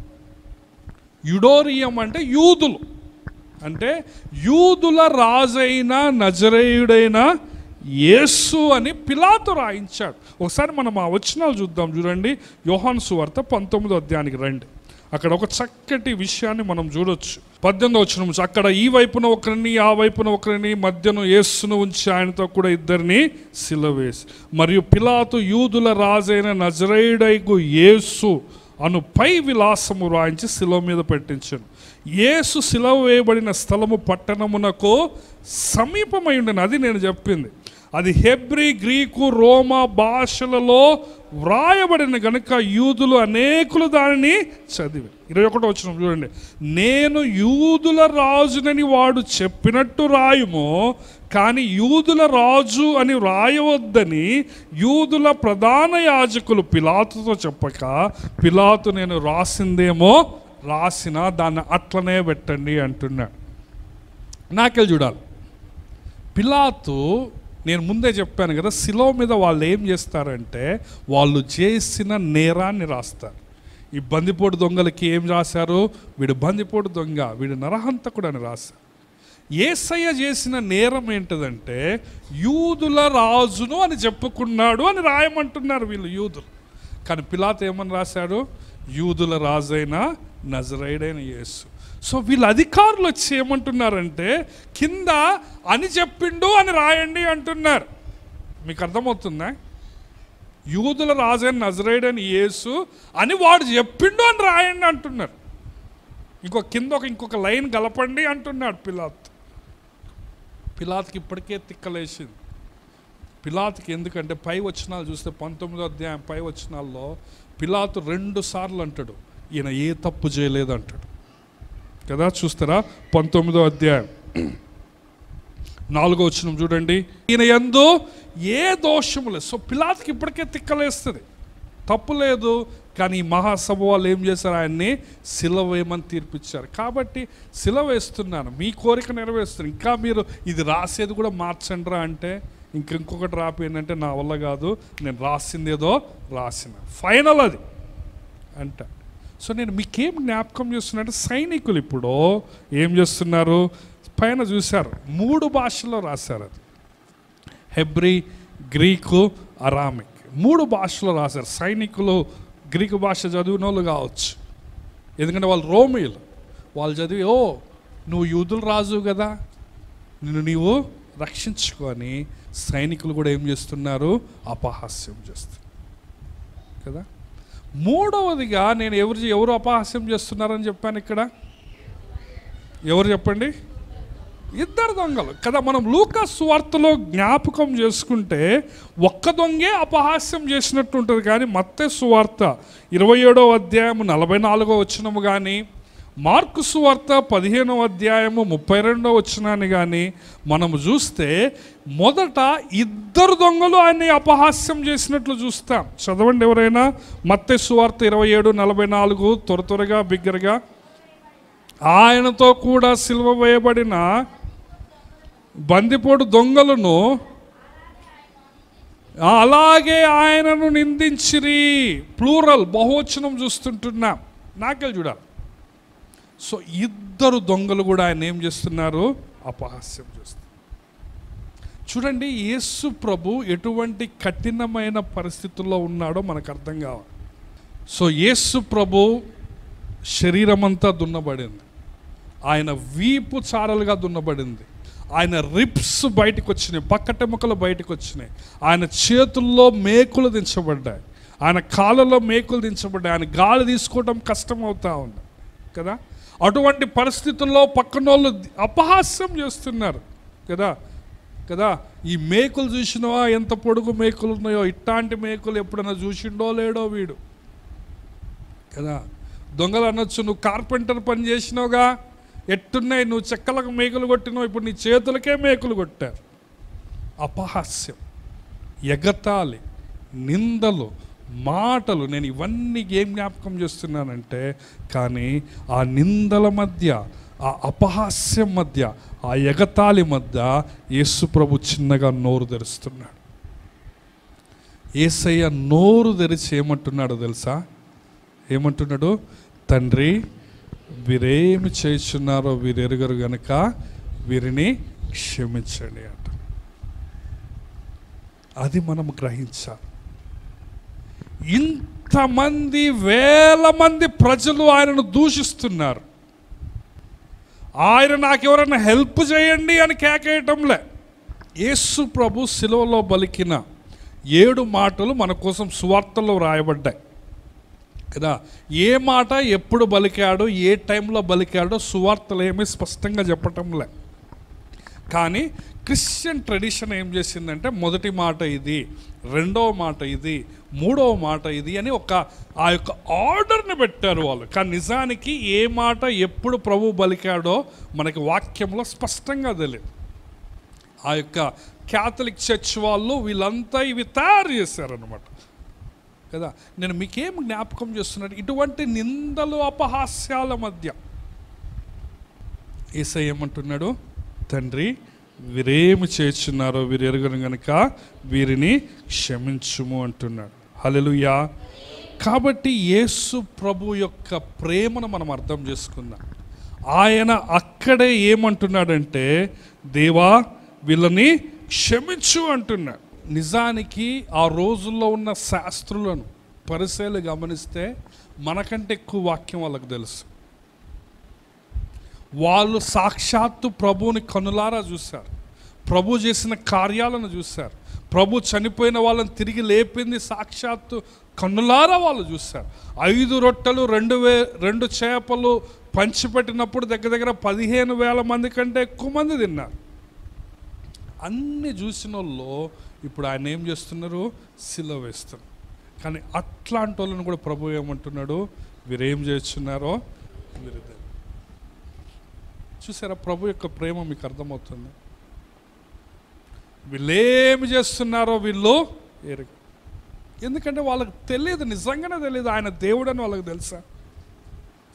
యుడోరియం అంటే యూదులు, అంటే యూదుల రాజైన నజరేయుడైన యేసు అని పిలాతు రాయించాడు. ఒకసారి మనం ఆ వచనాలు చూద్దాం. చూడండి, యోహాను సువార్త 19వ అధ్యాయానికి రండి. అక్కడ ఒక చక్కటి విషయాన్ని మనం చూడొచ్చు. 18వ వచనం, అక్కడ ఈ వైపున ఒకరిని ఆ వైపున ఒకరిని మధ్యను యేసును ఉంచి ఆయనతో కూడా ఇద్దరిని సిలువేసి, మరియు పిలాతు యూదుల రాజైన నజరేయుడైగు యేసు అను పై విలాసము రాయించి శిలువ మీద పెట్టించాను. యేసు శిలువ వేయబడిన స్థలము పట్టణమునకు సమీపమై ఉండను. అది నేను చెప్పింది. అది హెబ్రీ, గ్రీకు, రోమా భాషలలో వ్రాయబడిన గనుక యూదులు అనేకులు దానిని చదివి. 21వ వచనం చూడండి, నేను యూదుల రాజునని వాడు చెప్పినట్టు రాయుమో, కానీ యూదుల రాజు అని వ్రాయవద్దని యూదుల ప్రధాన యాజకులు పిలాతుతో చెప్పక, పిలాతు నేను రాసిందేమో రాసిన దాన్ని అట్లనే పెట్టండి అంటున్నాడు. నాకెళ్ళి చూడాలి. పిలాతు, నేను ముందే చెప్పాను కదా, శిలువ మీద వాళ్ళు ఏం చేస్తారంటే వాళ్ళు చేసిన నేరాన్ని రాస్తారు. ఈ బందిపోటు దొంగలకి ఏం రాశారు? వీడు బందిపోటు దొంగ, వీడు నరహంతకుడు అని రాశారు. యేసయ్య చేసిన నేరం ఏంటిదంటే యూదుల రాజును అని చెప్పుకున్నాడు అని రాయమంటున్నారు వీళ్ళు యూదులు. కానీ పిలాతు ఏమని రాశాడు? యూదుల రాజైన నజరేయుడైన యేసు. సో వీళ్ళ అధికారులు వచ్చి ఏమంటున్నారంటే కింద అని చెప్పిండు అని రాయండి అంటున్నారు. మీకు అర్థమవుతుందా? యూదుల రాజైన నజరేయుడైన యేసు అని వాడు చెప్పిండు అని రాయండి అంటున్నారు. ఇంకొక లైన్ కలపండి అంటున్నాడు పిలాతు. పిలాతుకి ఇప్పటికే తిక్కలేసింది. పిలాతుకి ఎందుకంటే పై వచనాలు చూస్తే 19వ అధ్యాయం పై వచనాల్లో పిలాతు 2 సార్లు అంటాడు ఈయన ఏ తప్పు చేయలేదు అంటాడు కదా. చూస్తారా 19వ అధ్యాయం 4వ వచనం చూడండి, ఈయన యందు ఏ దోషము లేదు. సో పిలాతుకి ఇప్పటికే తిక్కలేస్తుంది, తప్పు లేదు. కానీ ఈ మహాసభ వాళ్ళు ఏం చేశారు, ఆయన్ని సిలువ వేయమని తీర్పిచ్చారు. కాబట్టి సిలువ వేస్తున్నాను, మీ కోరిక నెరవేరుస్తున్నాను, ఇంకా మీరు ఇది రాసేది కూడా మార్చండిరా అంటే ఇంకొకటి రాపోయిందంటే నా వల్ల కాదు, నేను రాసింది ఏదో రాసిన ఫైనల్ అది అంట. సో నేను మీకేం జ్ఞాపకం చేస్తున్నా, సైనికులు ఇప్పుడు ఏం చేస్తున్నారు, పైన చూశారు 3 భాషల్లో రాశారు. అది హెబ్రీ, గ్రీకు, అరామిక్ 3 భాషలో రాశారు. సైనికులు గ్రీకు భాష చదివిన వాళ్ళు కావచ్చు, ఎందుకంటే వాళ్ళు రోమిలు. వాళ్ళు చదివి నువ్వు యూదుల రాజు కదా, నీవు రక్షించుకొని సైనికులు కూడా ఏం చేస్తున్నారు, అపహాస్యం చేస్తున్నారు కదా. మూడవదిగా నేను ఎవరు అపహాస్యం చేస్తున్నారని చెప్పాను ఇక్కడ, ఎవరు చెప్పండి, 2 దొంగలు కదా. మనం లూకా సువార్తలో జ్ఞాపకం చేసుకుంటే ఒక్క దొంగే అపహాస్యం చేసినట్టు ఉంటుంది. కానీ మత్తయి సువార్త 27వ అధ్యాయము 44వ వచనము కానీ, మార్కు సువార్త 15వ అధ్యాయము 32వ వచనాన్ని కానీ మనము చూస్తే మొదట 2 దొంగలు ఆయన్ని అపహాస్యం చేసినట్లు చూస్తాం. చదవండి ఎవరైనా మత్తయి సువార్త 27:44 త్వరగా బిగ్గరగా. ఆయనతో కూడా సిలువ వేయబడిన బందిపోటు దొంగలను అలాగే ఆయనను నిందించిరి. ప్లూరల్, బహువచనం చూస్తుంటున్నాం, నాకెళ్ళి చూడాలి. సో 2 దొంగలు కూడా ఆయన ఏం చేస్తున్నారు, అపహాస్యం చేస్తున్నారు. చూడండి యేసు ప్రభు ఎటువంటి కఠినమైన పరిస్థితుల్లో ఉన్నాడో మనకు అర్థం కావాలి. సో యేసు ప్రభు శరీరం అంతా దున్నబడింది, ఆయన వీపు చారలుగా దున్నబడింది, ఆయన రిప్స్ బయటకు వచ్చినాయి, పక్కటెముకలు బయటకు వచ్చినాయి, ఆయన చేతుల్లో మేకులు దించబడ్డాయి, ఆయన కాళ్ళలో మేకులు దించబడ్డాయి, ఆయన గాలి తీసుకోవడం కష్టం అవుతా ఉంది కదా. అటువంటి పరిస్థితుల్లో పక్కన వాళ్ళు అపహాస్యం చేస్తున్నారు కదా కదా. ఈ మేకులు చూసినవా, ఎంత పొడుగు మేకులు ఉన్నాయో, ఇట్లాంటి మేకులు ఎప్పుడైనా చూసిండో లేడో వీడు కదా. దొంగలు అనొచ్చు, నువ్వు కార్పెంటర్ పని చేసినావుగా, ఎట్టున్నాయి, నువ్వు చెక్కలకు మేకులు కొట్టినావు, ఇప్పుడు నీ చేతులకే మేకులు కొట్టారు. అపహాస్యం, ఎగతాళి, నిందలు, మాటలు. నేను ఇవన్నీ ఏం జ్ఞాపకం చేస్తున్నానంటే, కానీ ఆ నిందల మధ్య, ఆ అపహాస్యం మధ్య, ఆ ఎగతాళి మధ్య యేసు ప్రభు చిన్నగా నోరు తెరుస్తున్నాడు. యేసయ్య నోరు తెరిచి ఏమంటున్నాడో తెలుసా, ఏమంటున్నాడు, తండ్రి వీరేమి చేస్తున్నారో వీరెరుగరు గనుక వీరిని క్షమించండి అంట. అది మనం గ్రహించాలి. ఇంతమంది 1000 మంది ప్రజలు ఆయనను దూషిస్తున్నారు, ఆయన నాకెవరైనా హెల్ప్ చేయండి అని కేకేయటంలే. యేసు ప్రభు శిలువలో పలికిన 7 మాటలు మన కోసం సువార్తలో రాయబడ్డాయి కదా. ఏ మాట ఎప్పుడు పలికాడో, ఏ టైంలో పలికాడో సువార్తలు ఏమీ స్పష్టంగా చెప్పటంలే. కానీ క్రిస్టియన్ ట్రెడిషన్ ఏం చేసిందంటే, మొదటి మాట ఇది, 2వ మాట ఇది, 3వ మాట ఇది అని ఆ యొక్క ఆర్డర్ని పెట్టారు వాళ్ళు. కానీ నిజానికి ఏ మాట ఎప్పుడు ప్రభు పలికాడో మనకి వాక్యంలో స్పష్టంగా తెలియదు. ఆ యొక్క క్యాథలిక్ చర్చ్ వాళ్ళు వీళ్ళంతా ఇవి తయారు చేశారనమాట కదా. నేను మీకేం జ్ఞాపకం చేస్తున్నాను, ఇటువంటి నిందలు అపహాస్యాల మధ్య యేసయ్య ఏమంటున్నాడు, తండ్రి వీరేమి చేస్తున్నారో వీరు ఎరుగను గనుక వీరిని క్షమించుము అంటున్నాడు. హల్లెలూయా. కాబట్టి యేసు ప్రభు యొక్క ప్రేమను మనం అర్థం చేసుకుందాం. ఆయన అక్కడే ఏమంటున్నాడంటే, దేవా వీళ్ళని క్షమించు అంటున్నాడు. నిజానికి ఆ రోజుల్లో ఉన్న శాస్త్రులను, పరిసయ్యులు గమనిస్తే మనకంటే ఎక్కువ వాక్యం వాళ్ళకు తెలుసు. వాళ్ళు సాక్షాత్తు ప్రభువుని కనులారా చూశారు, ప్రభు చేసిన కార్యాలను చూశారు, ప్రభు చనిపోయిన వాళ్ళని తిరిగి లేపింది సాక్షాత్తు కన్నులారా వాళ్ళు చూశారు. 5 రొట్టెలు 2 చేపలు పంచిపెట్టినప్పుడు దగ్గర 15,000 మంది కంటే ఎక్కువ మంది తిన్నారు. అన్ని చూసిన వాళ్ళు ఇప్పుడు ఆయన ఏం చేస్తున్నారు? సిలువ వేస్తున్నారు. కానీ అట్లాంటి వాళ్ళని కూడా ప్రభు ఏమంటున్నాడు? వీరేం చేస్తున్నారో వీరు. చూసారా ప్రభు యొక్క ప్రేమ మీకు అర్థమవుతుంది. వీళ్ళేమి చేస్తున్నారో వీళ్ళు ఎరుగు. ఎందుకంటే వాళ్ళకి తెలియదు, నిజంగానే తెలియదు ఆయన దేవుడని వాళ్ళకి తెలుసా?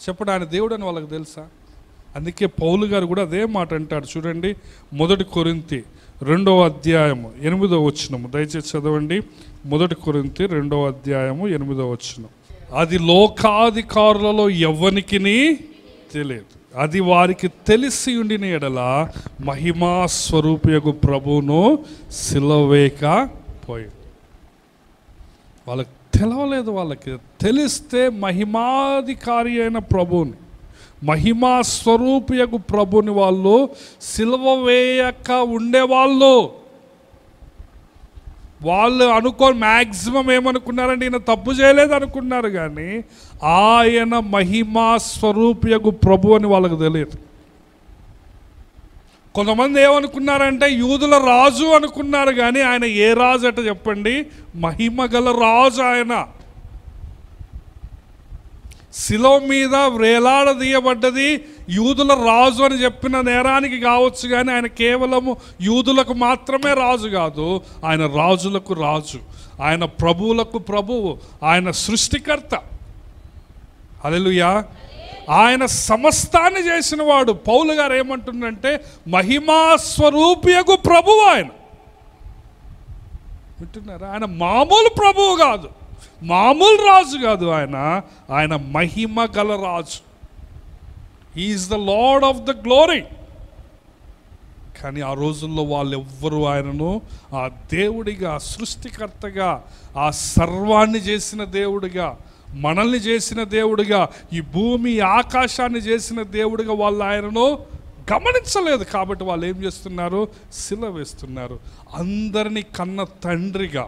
చెప్పండి, ఆయన దేవుడని వాళ్ళకి తెలుసా? అందుకే పౌలు గారు కూడా అదే మాట అంటాడు. చూడండి, 1 కొరింథీ 2వ అధ్యాయము 8వ వచనం, దయచేసి చదవండి. 1 కొరింథీ 2వ అధ్యాయము 8వ వచనం. అది లోకాధికారులలో ఎవ్వనికి తెలియదు, అది వారికి తెలిసి ఉండిన ఎడల మహిమా స్వరూపియగు ప్రభువును సిలువవేయకపోయింది. వాళ్ళకి తెలవలేదు. వాళ్ళకి తెలిస్తే మహిమాధికారి అయిన ప్రభువుని, మహిమా స్వరూపియగు ప్రభుని వాళ్ళు సిలువ వేయక ఉండేవాళ్ళు. వాళ్ళు మ్యాక్సిమం ఏమనుకున్నారంటే ఈయన తప్పు చేయలేదు అనుకున్నారు, కానీ ఆయన మహిమా స్వరూపియగు ప్రభు అని వాళ్ళకు తెలియదు. కొంతమంది ఏమనుకున్నారంటే యూదుల రాజు అనుకున్నారు, కానీ ఆయన ఏ రాజు అట చెప్పండి? మహిమ గల రాజు. ఆయన శిలువ మీద వేలాడదీయబడ్డది యూదుల రాజు అని చెప్పిన నేరానికి కావచ్చు, కానీ ఆయన కేవలము యూదులకు మాత్రమే రాజు కాదు, ఆయన రాజులకు రాజు, ఆయన ప్రభువులకు ప్రభువు, ఆయన సృష్టికర్త. హల్లెలూయా. ఆయన సమస్తాన్ని చేసిన వాడు. పౌలు గారు ఏమంటుందంటే మహిమా స్వరూపియగు ప్రభువు ఆయన. వింటున్నారా? ఆయన మామూలు ప్రభువు కాదు, మామూలు రాజు కాదు. ఆయన మహిమ గల రాజు. He is the lord of the glory. కానీ ఆ రోజుల్లో వాళ్ళు ఎవ్వరూ ఆయనను ఆ దేవుడిగా, సృష్టికర్తగా, ఆ సర్వాన్ని చేసిన దేవుడిగా, మనల్ని చేసిన దేవుడిగా, ఈ భూమి ఆకాశాన్ని చేసిన దేవుడిగా వాళ్ళు ఆయనను గమనించలేదు. కాబట్టి వాళ్ళు ఏం చేస్తున్నారు? సిలువ వేస్తున్నారు. అందరినీ కన్న తండ్రిగా,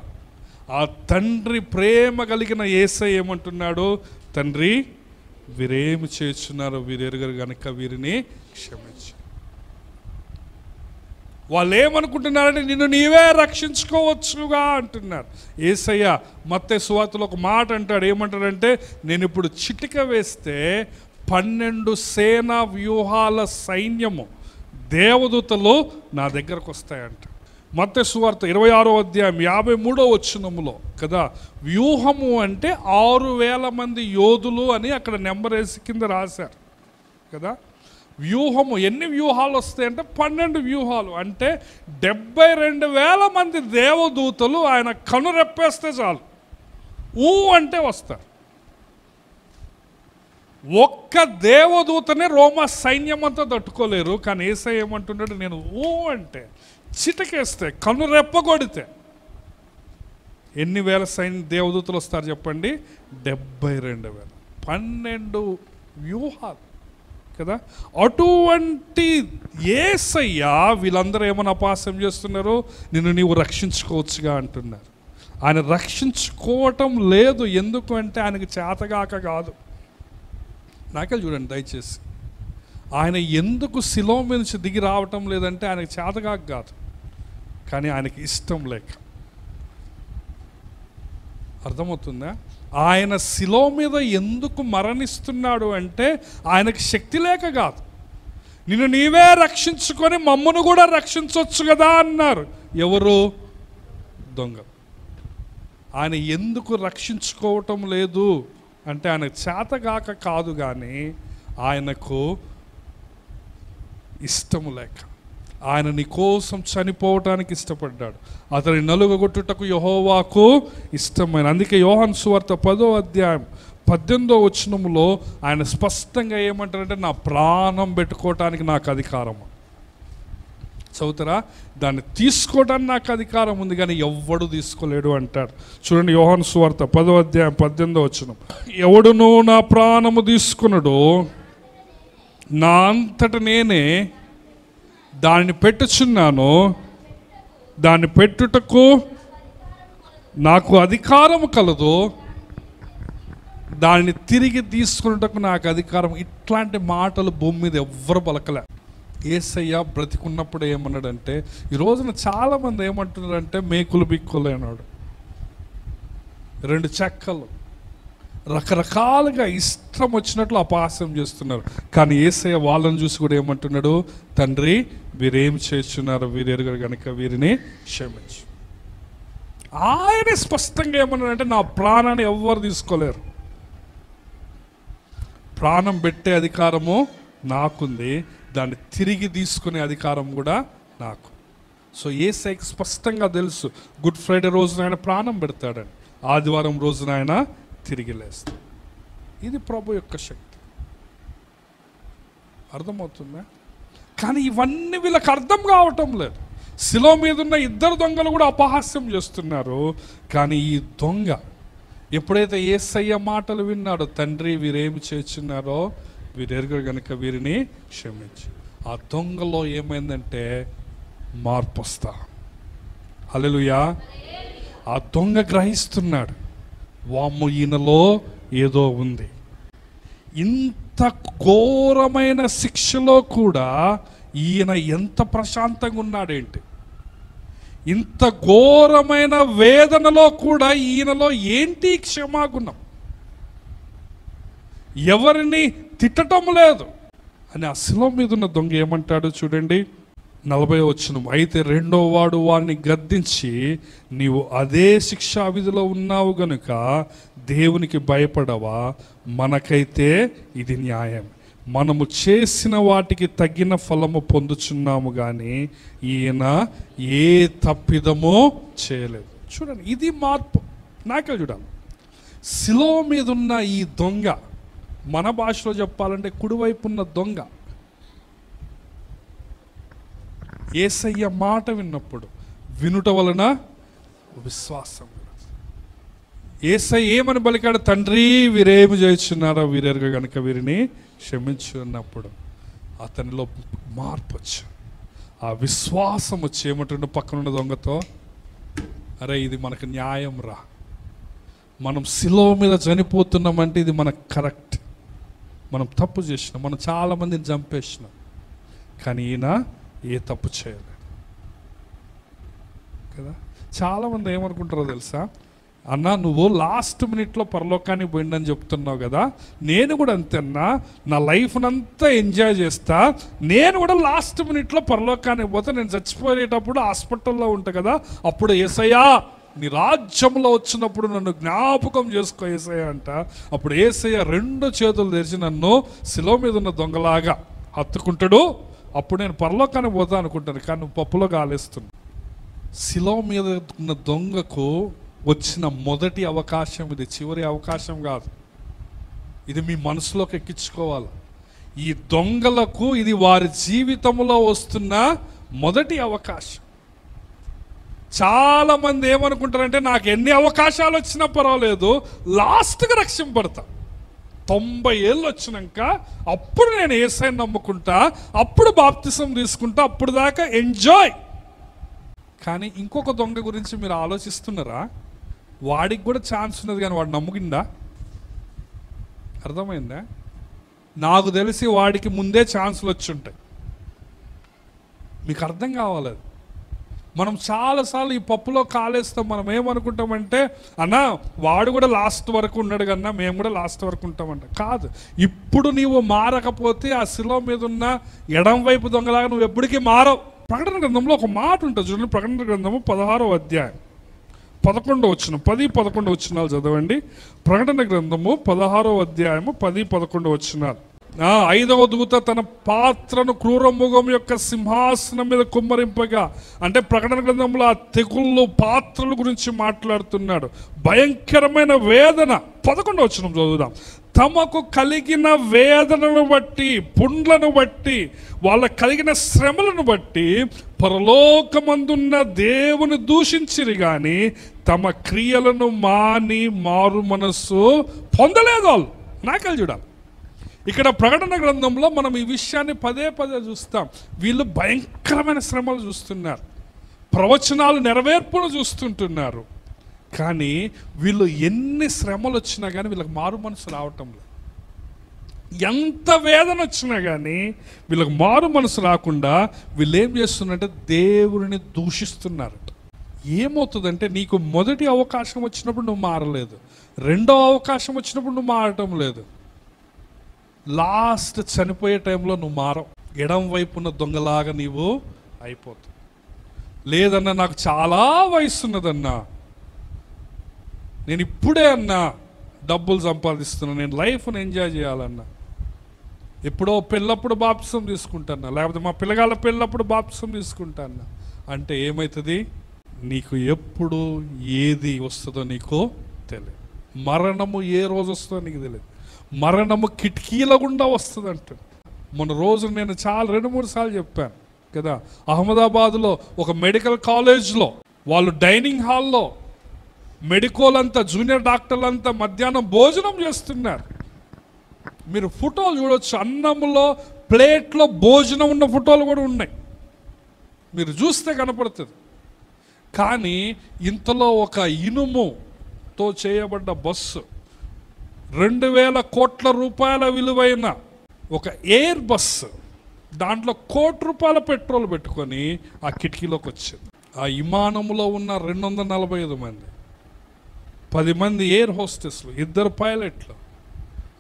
ఆ తండ్రి ప్రేమ కలిగిన యేసయ్య ఏమంటున్నాడు? తండ్రి, వీరేమి చేస్తున్నారో వీరెరుగరు గనుక వీరిని క్షమించు. వాళ్ళు ఏమనుకుంటున్నారంటే నిన్ను నీవే రక్షించుకోవచ్చుగా అంటున్నారు. యేసయ్య మత్తయి సువార్తలో ఒక మాట అంటాడు. ఏమంటాడంటే, నేను ఇప్పుడు చిటిక వేస్తే 12 సేనా వ్యూహాల సైన్యము, దేవదూతలు నా దగ్గరకు వస్తాయంట. మత్తయి సువార్త 26వ అధ్యాయం 53వ వచనములో కదా, వ్యూహము అంటే 6000 మంది యోధులు అని అక్కడ నెంబర్ వేసి కింద రాశారు కదా. వ్యూహము ఎన్ని వ్యూహాలు వస్తాయంటే 12 వ్యూహాలు. అంటే 72,000 మంది దేవదూతలు ఆయన కనురెప్పేస్తే చాలు అంటే వస్తారు. ఒక్క దేవదూతనే రోమా సైన్యం అంతా తట్టుకోలేరు. కానీ యేసయ్య ఏమంటున్నాడు? నేను అంటే చిటకేస్తే, కనురెప్ప కొడితే ఎన్ని వేల దేవదూతలు వస్తారు చెప్పండి? 72,000. 12 వ్యూహాలు కదా. అటువంటి యేసయ్య వీళ్ళందరూ ఏమైనా అపహాస్యం చేస్తున్నారు? నిన్ను నీవు రక్షించుకోవచ్చుగా అంటున్నారు. ఆయన రక్షించుకోవటం లేదు. ఎందుకు అంటే ఆయనకు చేతగాక కాదు. నాకెళ్ళి చూడండి దయచేసి. ఆయన ఎందుకు శిలువ మీద నుంచి దిగి రావటం లేదంటే ఆయనకు చేతగాక కాదు, కానీ ఆయనకి ఇష్టం లేక. అర్థమవుతుందా? ఆయన శిలువ మీద ఎందుకు మరణిస్తున్నాడు అంటే ఆయనకు శక్తి లేక కాదు. నిన్ను నీవే రక్షించుకొని మమ్మను కూడా రక్షించవచ్చు కదా అన్నారు. ఎవరు? దొంగ. ఆయన ఎందుకు రక్షించుకోవటం లేదు అంటే ఆయనకు చేతగాక కాదు, కానీ ఆయనకు ఇష్టము లేక. ఆయన నీ కోసం చనిపోవటానికి ఇష్టపడ్డాడు. అతని నలుగగొట్టుటకు యెహోవాకు ఇష్టమైన. అందుకే యోహాను సువార్త 10వ అధ్యాయం 18వ వచనములో ఆయన స్పష్టంగా ఏమంటారంటే, నా ప్రాణం పెట్టుకోవటానికి నాకు అధికారం. చదువుతారా? దాన్ని తీసుకోవడానికి నాకు అధికారం ఉంది, కానీ ఎవ్వడు తీసుకోలేడు అంటాడు. చూడండి, యోహాను సువార్త 10వ అధ్యాయం 18వ వచనం. ఎవడునూ నా ప్రాణము తీసుకున్నాడు, నా అంతట నేనే దాన్ని పెట్టుచున్నాను, దాన్ని పెట్టుటకు నాకు అధికారం కలదు, దాన్ని తిరిగి తీసుకున్నటకు నాకు అధికారం. ఇట్లాంటి మాటలు భూమి మీద ఎవ్వరు పలకలే. యేసయ్య బ్రతికున్నప్పుడు ఏమన్నాడంటే, ఈ రోజున చాలామంది ఏమంటున్నారంటే మేకులు బిక్కులేనాడు, 2 చెక్కలు, రకరకాలుగా ఇష్టం వచ్చినట్లు అపహాస్యం చేస్తున్నారు. కానీ యేసయ్య వాళ్ళని చూసి కూడా ఏమంటున్నాడు, తండ్రి వీరేం చేస్తున్నారు, వీరెరుగరు గనుక వీరిని క్షమించు. ఆయన స్పష్టంగా ఏమన్నాడంటే, నా ప్రాణాన్ని ఎవ్వరు తీసుకోలేరు, ప్రాణం పెట్టే అధికారము నాకుంది, దాన్ని తిరిగి తీసుకునే అధికారం కూడా నాకు. సో యేసయ్యకి స్పష్టంగా తెలుసు, గుడ్ ఫ్రైడే రోజున ఆయన ప్రాణం పెడతాడని, ఆదివారం రోజున ఆయన తిరిగి లేస్తాడు. ఇది ప్రభు యొక్క శక్తి. అర్థమవుతుందా? కానీ ఇవన్నీ వీళ్ళకి అర్థం కావటం లేదు. శిలువ మీద ఉన్న 2 దొంగలు కూడా అపహాస్యం చేస్తున్నారు. కానీ ఈ దొంగ ఎప్పుడైతే యేసయ్య మాటలు విన్నాడో, తండ్రి వీరేమి చేస్తున్నారో వీరెరుగరు గనుక వీరిని క్షమించి, ఆ దొంగలో ఏమైందంటే మార్పు వస్తా. హల్లెలూయా. ఆ దొంగ గ్రహిస్తున్నాడు, వామ్ము ఈయనలో ఏదో ఉంది. ఇంత ఘోరమైన శిక్షలో కూడా ఈయన ఎంత ప్రశాంతంగా ఉన్నాడేంటి, ఇంత ఘోరమైన వేదనలో కూడా ఈయనలో ఏంటి క్షమాగుణం, ఎవరిని తిట్టడం లేదు అని ఆ శిలువ మీద ఉన్న దొంగ ఏమంటాడు చూడండి, 40వ వచనం. అయితే 2వ వాడు వారిని గద్దించి, నీవు అదే శిక్షా విధిలో ఉన్నావు గనుక దేవునికి భయపడవా, మనకైతే ఇది న్యాయం, మనము చేసిన వాటికి తగిన ఫలము పొందుచున్నాము కానీ ఈయన ఏ తప్పిదమో చేయలేదు. చూడండి, ఇది మార్పు. నాకే చూడాలి, శిలువ మీద ఉన్న ఈ దొంగ, మన భాషలో చెప్పాలంటే కుడివైపు ఉన్న దొంగ, యేసయ్య మాట విన్నప్పుడు వినుట వలన విశ్వాసం. యేసయ్య ఏమని పలికాడు, తండ్రి వీరేమి చేస్తున్నారో వీరెరుగ గనుక వీరిని క్షమించు అన్నప్పుడు అతనిలో మార్పు వచ్చి, ఆ విశ్వాసం వచ్చి ఏమంటుండే పక్కనున్న దొంగతో, అరే ఇది మనకు న్యాయం రా, మనం శిలువ మీద చనిపోతున్నామంటే ఇది మనకు కరెక్ట్, మనం తప్పు చేసినాం, మనం చాలామందిని చంపేసినాం, కానీ ఈయన ఏ తప్పు చేయలేదు కదా. చాలామంది ఏమనుకుంటారో తెలుసా, అన్న నువ్వు లాస్ట్ మినిట్లో పరలోకానికి పోయిందని చెప్తున్నావు కదా, నేను కూడా అంతేనా, నా లైఫ్నంతా ఎంజాయ్ చేస్తా, నేను కూడా లాస్ట్ మినిట్లో పరలోకానికి పోతే, నేను చచ్చిపోయేటప్పుడు హాస్పిటల్లో ఉంటా కదా, అప్పుడు యేసయ్యా నీ రాజ్యంలో వచ్చినప్పుడు నన్ను జ్ఞాపకం చేసుకో యేసయ్య అంట. అప్పుడు యేసయ్య 2 చేతులు తెరిచి నన్ను శిలువ మీద ఉన్న దొంగలాగా హత్తుకుంటాడు, అప్పుడు నేను పరలోకానికి పోతా అనుకుంటాను, కానీ నువ్వు పప్పులో కాలేస్తున్నావు. శిలువ మీద ఉన్న దొంగకు వచ్చిన మొదటి అవకాశం ఇది, చివరి అవకాశం కాదు. ఇది మీ మనసులోకి ఎక్కించుకోవాలి. ఈ దొంగలకు ఇది వారి జీవితంలో వస్తున్న మొదటి అవకాశం. చాలామంది ఏమనుకుంటారంటే, నాకు ఎన్ని అవకాశాలు వచ్చినా పర్వాలేదు, లాస్ట్గా రక్షింపడతా, 90 ఏళ్ళు వచ్చినాక అప్పుడు నేను యేసయ్యని నమ్ముకుంటా, అప్పుడు బాప్తిసం తీసుకుంటా, అప్పుడు దాకా ఎంజాయ్. కానీ ఇంకొక దొంగ గురించి మీరు ఆలోచిస్తున్నారా? వాడికి కూడా ఛాన్స్ ఉన్నది, కానీ వాడు నమ్ముకుందా? అర్థమైందా? నాకు తెలిసి వాడికి ముందే ఛాన్సులు వచ్చి ఉంటాయి. మీకు అర్థం కావాలి. మనం చాలాసార్లు ఈ పప్పులో కాలేస్తాం. మనం ఏమనుకుంటామంటే, అన్నా వాడు కూడా లాస్ట్ వరకు ఉన్నాడు కన్నా మేము కూడా లాస్ట్ వరకు ఉంటామంట. కాదు, ఇప్పుడు నీవు మారకపోతే ఆ శిలువ మీద ఉన్న ఎడం వైపు దొంగలాగా నువ్వు ఎప్పటికీ మారవు. ప్రకటన గ్రంథంలో ఒక మాట ఉంటుంది చూడండి, ప్రకటన గ్రంథము 16వ అధ్యాయం 11వ వచనం, 10-11 వచనాలు చదవండి. ప్రకటన గ్రంథము 16వ అధ్యాయము 10-11 వచనాలు. 5వ దూత తన పాత్రను క్రూర మృగం యొక్క సింహాసనం మీద కుమ్మరింపగా, అంటే ప్రకటన గ్రంథంలో ఆ తెగుళ్ళు పాత్రల గురించి మాట్లాడుతున్నాడు. భయంకరమైన వేదన. 11వ వచనం చదువుదాం. తమకు కలిగిన వేదనను బట్టి, పుండ్లను బట్టి, వాళ్ళకు కలిగిన శ్రమలను బట్టి పరలోకమందున్న దేవుని దూషించిరి కానీ తమ క్రియలను మాని మారు మనస్సు పొందలేదు వాళ్ళు. నాకలు చూడాలి. ఇక్కడ ప్రకటన గ్రంథంలో మనం ఈ విషయాన్ని పదే చూస్తాం. వీళ్ళు భయంకరమైన శ్రమలు చూస్తున్నారు, ప్రవచనాలు నెరవేర్పును చూస్తుంటున్నారు. కానీ వీళ్ళు ఎన్ని శ్రమలు వచ్చినా కానీ వీళ్ళకి మారు మనసు రావటం లేదు. ఎంత వేదన వచ్చినా కానీ వీళ్ళకి మారు మనసు రాకుండా వీళ్ళు ఏం చేస్తున్నారంటే దేవుడిని దూషిస్తున్నారట. ఏమవుతుందంటే నీకు మొదటి అవకాశం వచ్చినప్పుడు నువ్వు మారలేదు, రెండో అవకాశం వచ్చినప్పుడు నువ్వు మారటం లేదు, లాస్ట్ చనిపోయే టైంలో నువ్వు మారవు. ఎడం వైపున్న దొంగలాగా నీవు అయిపోతావు. లేదన్నా నాకు చాలా వయసు ఉన్నదన్నా, నేను ఇప్పుడే అన్నా డబ్బులు సంపాదిస్తున్నా, నేను లైఫ్ని ఎంజాయ్ చేయాలన్నా, ఎప్పుడో పెళ్ళప్పుడు బాప్సం తీసుకుంటాన్నా, లేకపోతే మా పిల్లగాళ్ళ పెళ్ళప్పుడు బాప్సం తీసుకుంటాన్నా అంటే ఏమవుతుంది? నీకు ఎప్పుడు ఏది వస్తుందో నీకు తెలియదు. మరణము ఏ రోజు వస్తుందో నీకు తెలియదు. మరణము కిటికీల గుండా వస్తుంది అంటాడు. మొన్న రోజు నేను 2-3 సార్లు చెప్పాను కదా, అహ్మదాబాద్లో ఒక మెడికల్ కాలేజ్లో వాళ్ళు డైనింగ్ హాల్లో మెడికోలంతా జూనియర్ డాక్టర్లంతా మధ్యాహ్నం భోజనం చేస్తున్నారు. మీరు ఫోటోలు చూడవచ్చు, అన్నంలో ప్లేట్లో భోజనం ఉన్న ఫోటోలు కూడా ఉన్నాయి, మీరు చూస్తే కనపడుతుంది. కానీ ఇంతలో ఒక ఇనుముతో చేయబడ్డ బస్సు 2000 కోట్ల రూపాయల విలువైన ఒక ఎయిర్ బస్సు, దాంట్లో ₹1,00,00,000 పెట్రోల్ పెట్టుకొని ఆ కిటికీలోకి వచ్చింది. ఆ విమానంలో ఉన్న 245 మంది, 10 మంది ఎయిర్ హోస్టెస్లు, 2 పైలట్లు,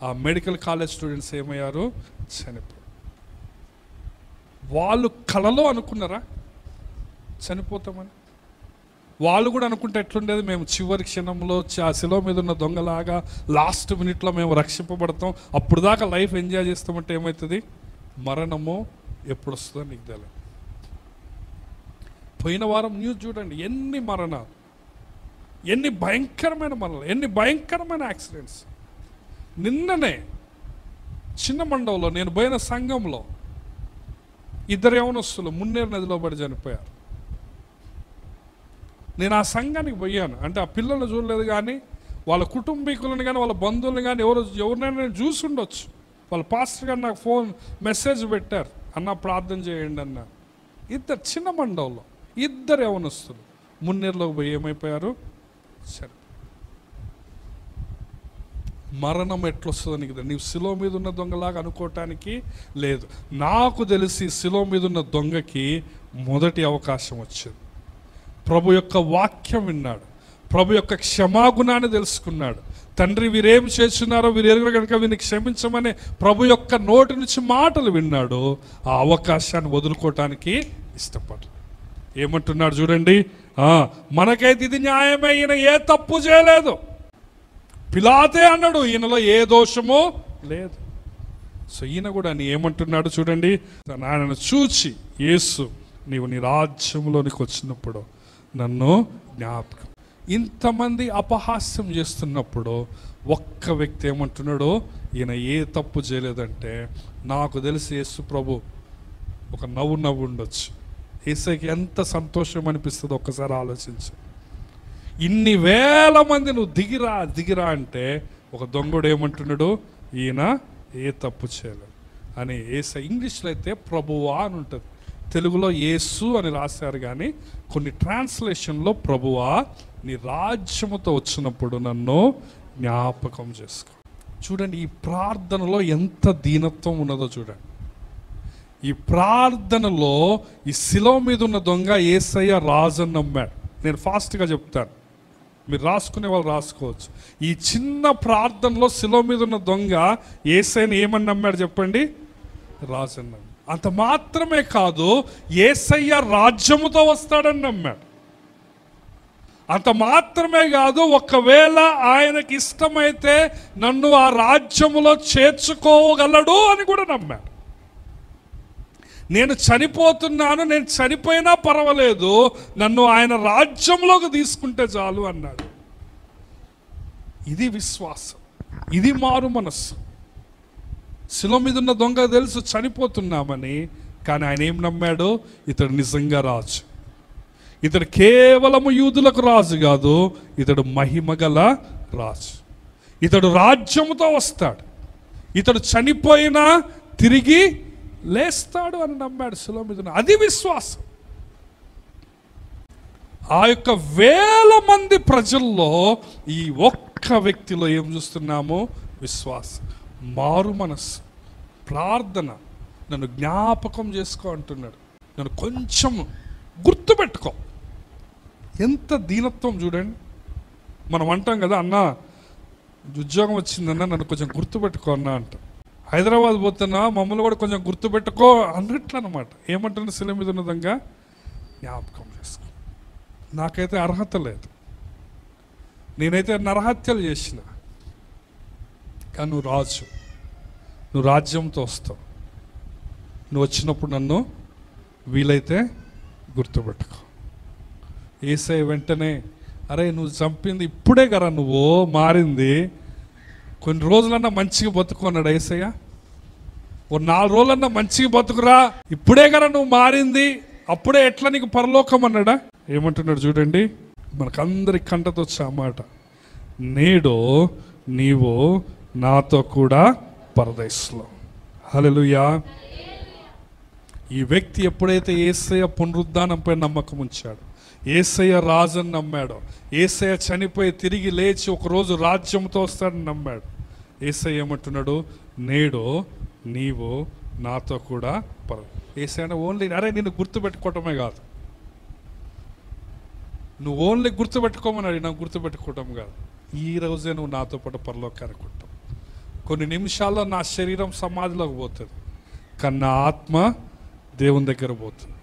ఆ మెడికల్ కాలేజ్ స్టూడెంట్స్ ఏమయ్యారు? చనిపోయారు. వాళ్ళు కలలో అనుకున్నారా చనిపోతామని? వాళ్ళు కూడా అనుకుంటే ఎట్లుండేది, మేము చివరి క్షణంలో ఆ శిలువ మీద ఉన్న దొంగలాగా లాస్ట్ మినిట్లో మేము రక్షింపబడతాం, అప్పుడు దాకా లైఫ్ ఎంజాయ్ చేస్తామంటే ఏమవుతుంది? మరణము ఎప్పుడు వస్తుందో నీకు తెలియదు. పోయిన వారం న్యూస్ చూడండి, ఎన్ని మరణాలు, ఎన్ని భయంకరమైన మరణాలు, ఎన్ని భయంకరమైన యాక్సిడెంట్స్. నిన్ననే చిన్న మండవంలో నేను పోయిన సంఘంలో 2 యవనస్తులు మున్నేరు నదిలో పడి చనిపోయారు. నేను ఆ సంఘానికి పోయాను, అంటే ఆ పిల్లల్ని చూడలేదు కానీ వాళ్ళ కుటుంబీకులను కానీ వాళ్ళ బంధువులను కానీ ఎవరినైనా నేను చూసి ఉండొచ్చు. వాళ్ళ పాస్టర్ గారు నాకు మెసేజ్ పెట్టారు, అన్న ప్రార్థన చేయండి అన్న. 2 చిన్న మండవంలో 2 యవనస్తులు మున్నేరులోకి పోయి ఏమైపోయారు? సరే, మరణం ఎట్లొస్తుందో నీకు తెలియదు. నీవు శిలువ మీద ఉన్న దొంగలాగా అనుకోవటానికి లేదు. నాకు తెలిసి శిలువ మీద ఉన్న దొంగకి మొదటి అవకాశం వచ్చింది. ప్రభు యొక్క వాక్యం విన్నాడు, ప్రభు యొక్క క్షమాగుణాన్ని తెలుసుకున్నాడు. తండ్రి వీరేం చేస్తున్నారో వీరు ఎరుగురు కనుక వీరిని క్షమించమని ప్రభు యొక్క నోటి నుంచి మాటలు విన్నాడు. ఆ అవకాశాన్ని వదులుకోవటానికి ఇష్టపడ్డాడు. ఏమంటున్నాడు చూడండి, మనకైతే ఇది న్యాయమే, ఈయన ఏ తప్పు చేయలేదు. పిలాతే అన్నాడు, ఈయనలో ఏ దోషమో లేదు. సో ఈయన కూడా ఏమంటున్నాడు చూడండి, ఆయనను చూచి, యేసు నీవు నీ రాజ్యంలోనికి వచ్చినప్పుడు నన్ను జ్ఞాపకం. ఇంతమంది అపహాస్యం చేస్తున్నప్పుడు ఒక్క వ్యక్తి ఏమంటున్నాడు, ఈయన ఏ తప్పు చేయలేదంటే నాకు తెలిసి యేసు ప్రభు ఒక నవ్వు ఉండొచ్చు. యేసుకి ఎంత సంతోషం అనిపిస్తుందో ఒక్కసారి ఆలోచించు. ఇన్ని వేల మంది నువ్వు దిగిరా అంటే ఒక దొంగడు ఏమంటున్నాడు, ఈయన ఏ తప్పు చేయలేదు అని. యేసు ఇంగ్లీష్లో అయితే ప్రభువా అని ఉంటుంది, తెలుగులో యేసు అని రాశారు కానీ కొన్ని ట్రాన్స్లేషన్లో ప్రభువా నీ రాజ్యముతో వచ్చినప్పుడు నన్ను జ్ఞాపకం చేసుకో. చూడండి ఈ ప్రార్థనలో ఎంత దీనత్వం ఉన్నదో చూడండి. ఈ ప్రార్థనలో ఈ శిలువ మీద ఉన్న దొంగ యేసయ్య రాజు నమ్మాడు. నేను ఫాస్ట్గా చెప్తాను, మీరు రాసుకునే వాళ్ళు రాసుకోవచ్చు. ఈ చిన్న ప్రార్థనలో శిలువ మీద ఉన్న దొంగ యేసయ్యని ఏమని నమ్మాడు చెప్పండి? రాజు నమ్మాడు. అంత మాత్రమే కాదు, యేసయ్య రాజ్యముతో వస్తాడని నమ్మాడు. అంత మాత్రమే కాదు, ఒకవేళ ఆయనకి ఇష్టమైతే నన్ను ఆ రాజ్యములో చేర్చుకోగలడు అని కూడా నమ్మాడు. నేను చనిపోతున్నాను, నేను చనిపోయినా పర్వాలేదు, నన్ను ఆయన రాజ్యంలోకి తీసుకుంటే చాలు అన్నాడు. ఇది విశ్వాసం, ఇది మారు మనస్సు. శిలువ మీద ఉన్న దొంగ తెలుసు చనిపోతున్నామని, కానీ ఆయన ఏం నమ్మాడు? ఇతడు నిజంగా రాజు, ఇతడు కేవలము యూదులకు రాజు కాదు, ఇతడు మహిమగల రాజు, ఇతడు రాజ్యముతో వస్తాడు, ఇతడు చనిపోయినా తిరిగి లేస్తాడు అని నమ్మాడు శిలువ మీద. అది విశ్వాసం. ఆ యొక్క వేల మంది ప్రజల్లో ఈ ఒక్క వ్యక్తిలో ఏం చూస్తున్నాము? విశ్వాసం. మారు మనస్సు, ప్రార్థన, నన్ను జ్ఞాపకం చేసుకో అంటున్నాడు. నన్ను కొంచెం గుర్తుపెట్టుకో. ఎంత దీనత్వం చూడండి. మనం అంటాం కదా, అన్న ఉద్యోగం వచ్చిందన్న నన్ను కొంచెం గుర్తుపెట్టుకో అన్న అంట. హైదరాబాద్ పోతున్నా మమ్మల్ని కూడా కొంచెం గుర్తుపెట్టుకో అన్నట్లు అనమాట. ఏమంటున్నా, శిల మీద ఉన్న విధంగా జ్ఞాపకం చేసుకో. నాకైతే అర్హత లేదు, నేనైతే నరహత్యలు చేసిన, కానీ నువ్వు రాజు, నువ్వు రాజ్యంతో వస్తావు. నువ్వు వచ్చినప్పుడు నన్ను వీలైతే గుర్తుపెట్టుకో. యేసయ్య వెంటనే, అరే నువ్వు చంపింది ఇప్పుడే కదా, నువ్వు మారింది, కొన్ని రోజులన్నా మంచిగా బతుకున్నాడు యేసయ్య. ఓ 4 రోజులన్నా మంచిగా బతుకురా, ఇప్పుడే కదా నువ్వు మారింది, అప్పుడే ఎట్లా నీకు పరలోకం అన్నాడా? ఏమంటున్నాడు చూడండి, మనకందరి కంటతో వచ్చే మాట, నేడు నీవు నాతో కూడా పరదేశంలో. హల్లెలూయా. ఈ వ్యక్తి ఎప్పుడైతే యేసయ్య పునరుద్ధానంపై నమ్మకం ఉంచాడు, యేసయ్య రాజుని నమ్మాడు, యేసయ్య చనిపోయి తిరిగి లేచి ఒకరోజు రాజ్యంతో వస్తాడని నమ్మాడు, యేసయ్య ఏమంటున్నాడు, నేడు నీవు నాతో కూడా యేసయ్య ఓన్లీ అరే నిన్ను గుర్తుపెట్టుకోవటమే కాదు, నువ్వు ఓన్లీ గుర్తుపెట్టుకోమన్నాడు, నాకు గుర్తుపెట్టుకోవటం కాదు, ఈ రోజే నువ్వు నాతో పాటు పరలోకానికి ఉంటావు. కొన్ని నిమిషాల్లో నా శరీరం సమాధిలోకి పోతుంది, కానీ నా ఆత్మ దేవుని దగ్గర పోతుంది.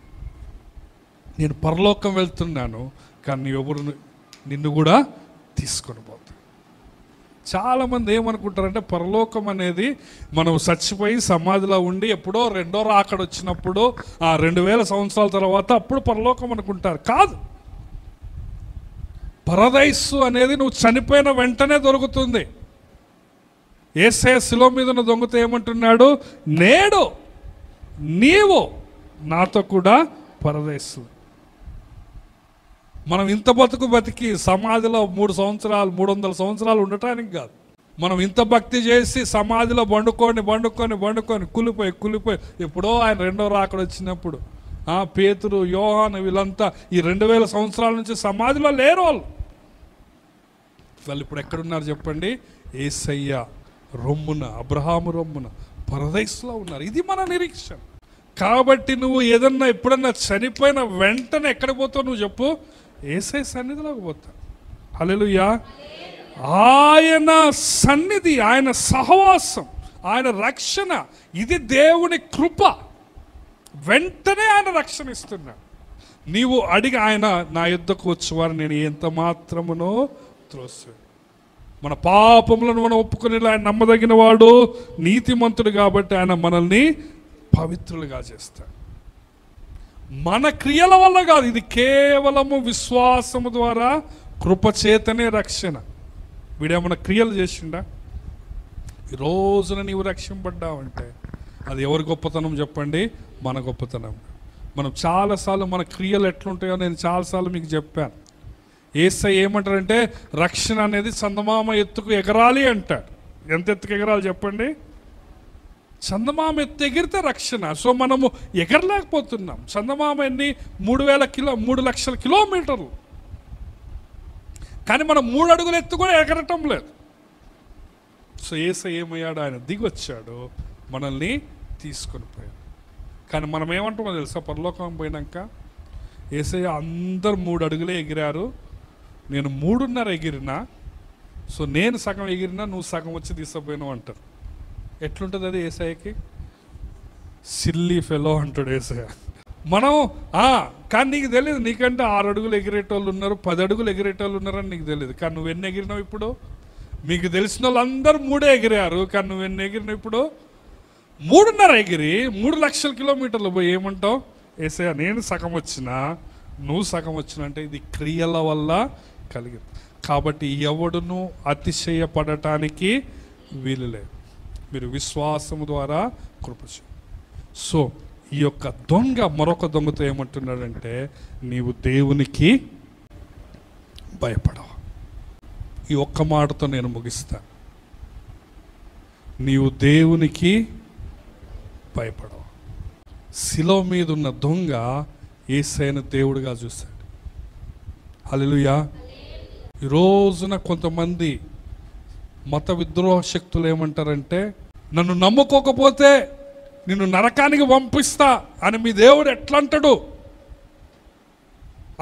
నేను పరలోకం వెళ్తున్నాను, కానీ ఎవరు నిన్ను కూడా తీసుకొని పోతాను. చాలామంది ఏమనుకుంటారంటే పరలోకం అనేది మనం చచ్చిపోయి సమాధిలో ఉండి ఎప్పుడో రెండో రాకడ వచ్చినప్పుడు 2000 సంవత్సరాల తర్వాత అప్పుడు పరలోకం అనుకుంటారు. కాదు, పరదైసు అనేది నువ్వు చనిపోయిన వెంటనే దొరుకుతుంది. యేసయ్య శిలువ మీద ఉన్న దొంగతో ఏమంటున్నాడు, నేడు నీవు నాతో కూడా పరదేశు. మనం ఇంత బతికి సమాధిలో 3 సంవత్సరాలు 300 సంవత్సరాలు ఉండటానికి కాదు. మనం ఇంత భక్తి చేసి సమాధిలో బండుకొని కులిపోయి ఎప్పుడో ఆయన రెండో రాకడ వచ్చినప్పుడు పేతురు, యోహాను వీళ్ళంతా ఈ 2000 సంవత్సరాల నుంచి సమాధిలో లేరు. వాళ్ళు ఇప్పుడు ఎక్కడున్నారు చెప్పండి? యేసయ్య రొమ్మున, అబ్రహాము రొమ్మున పరదేశంలో ఉన్నారు. ఇది మన నిరీక్షణ. కాబట్టి నువ్వు ఏదన్నా ఎప్పుడన్నా చనిపోయిన వెంటనే ఎక్కడికి పోతావు నువ్వు చెప్పు? యేసయ్య సన్నిధిలోకి పోతా. హల్లెలూయా. ఆయన సన్నిధి, ఆయన సహవాసం, ఆయన రక్షణ, ఇది దేవుని కృప. వెంటనే ఆయన రక్షణ ఇస్తున్నాడు. నీవు అడిగి ఆయన నా యుద్ధకు వచ్చేవారు నేను ఎంత మాత్రమునో త్రోసివేయను. మన పాపములను మనం ఒప్పుకుని ఆయన నమ్మదగిన వాడు, నీతిమంతుడు, కాబట్టి ఆయన మనల్ని పవిత్రులుగా చేస్తాడు. మన క్రియల వల్ల కాదు, ఇది కేవలము విశ్వాసము ద్వారా కృపచేతనే రక్షణ. వీడేమన్నా క్రియలు చేసిండా? ఈ రోజున నీవు రక్షింపడ్డావంటే అది ఎవరి గొప్పతనం చెప్పండి? మన గొప్పతనం. మనం చాలాసార్లు మన క్రియలు ఎట్లుంటాయో నేను చాలాసార్లు మీకు చెప్పాను. యేసయ్య ఏమంటారంటే రక్షణ అనేది చందమామ ఎత్తుకు ఎగరాలి అంటాడు. ఎంత ఎత్తుకు ఎగరాలి చెప్పండి? చందమామ ఎత్తు ఎగిరితే రక్షణ. సో మనము ఎగరలేకపోతున్నాం. చందమామ ఎన్ని 3 లక్షల కిలోమీటర్లు, కానీ మనం 3 అడుగులు ఎత్తు కూడా ఎగరటం లేదు. సో యేసయ్య ఏమయ్యాడు? ఆయన దిగొచ్చాడు, మనల్ని తీసుకొని పోయాడు. కానీ మనం ఏమంటామో తెలుసా? పరలోకం పోయినాక యేసయ్య అందరు 3 అడుగులే ఎగిరారు, నేను 3.5 ఎగిరినా, సో నేను సగం ఎగిరినా నువ్వు సగం వచ్చి తీసుకుపోయినావు అంటారు. ఎట్లుంటుంది అది యేసయ్యకి? సిల్లీ ఫెలో అంటాడు యేసయ్య. మనం కానీ నీకు తెలియదు, నీకంటే 6 అడుగులు ఎగిరేటోళ్ళు ఉన్నారు, 10 అడుగులు ఎగిరేటోళ్ళు ఉన్నారని నీకు తెలియదు. కానీ నువ్వు ఎన్ని ఎగిరినావు ఇప్పుడు? మీకు తెలిసిన వాళ్ళు అందరూ 3 ఎగిరారు, కానీ నువ్వు ఎన్ని ఎగిరినావు ఇప్పుడు? 3.5 ఎగిరి 3 లక్షల కిలోమీటర్లు పోయి ఏమంటావు? యేసయ్య నేను సగం వచ్చినా నువ్వు సగం వచ్చిన అంటే ఇది క్రియల వల్ల కలిగింది. కాబట్టి ఎవడును అతిశయపడటానికి వీలు లేదు. మీరు విశ్వాసము ద్వారా కృప. సో ఈ యొక్క దొంగ మరొక దొంగతో ఏమంటున్నాడంటే నీవు దేవునికి భయపడవు. ఈ ఒక్క మాటతో నేను ముగిస్తాను. నీవు దేవునికి భయపడవు. శిలువ మీద ఉన్న దొంగ యేసయ్యను దేవుడిగా చూశాడు. హల్లెలూయా. ఈ రోజున కొంతమంది మత విద్రోహ శక్తులు ఏమంటారంటే నన్ను నమ్ముకోకపోతే నిన్ను నరకానికి పంపిస్తా అని మీ దేవుడు ఎట్లా అంటాడు?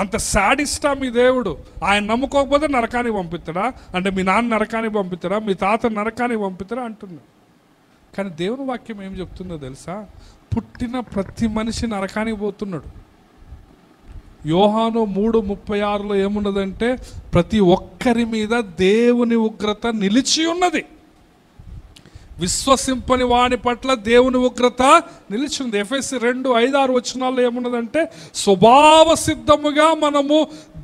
అంత శాడిస్టా మీ దేవుడు? ఆయన నమ్ముకోకపోతే నరకానికి పంపిస్తాడా? అంటే మీ నాన్న నరకానికి పంపిస్తాడా? మీ తాత నరకానికి పంపిస్తాడా అంటున్నా. కానీ దేవుని వాక్యం ఏం చెప్తుందో తెలుసా? పుట్టిన ప్రతి మనిషి నరకానికి పోతున్నాడు. యోహాను 3:36 ఏమున్నదంటే, ప్రతి ఒక్కరి మీద దేవుని ఉగ్రత నిలిచి ఉన్నది. విశ్వసింపని వాని పట్ల దేవుని ఉగ్రత నిలిచింది. ఎఫెసీ 2:5-6 ఏమున్నదంటే, స్వభావ సిద్ధముగా మనము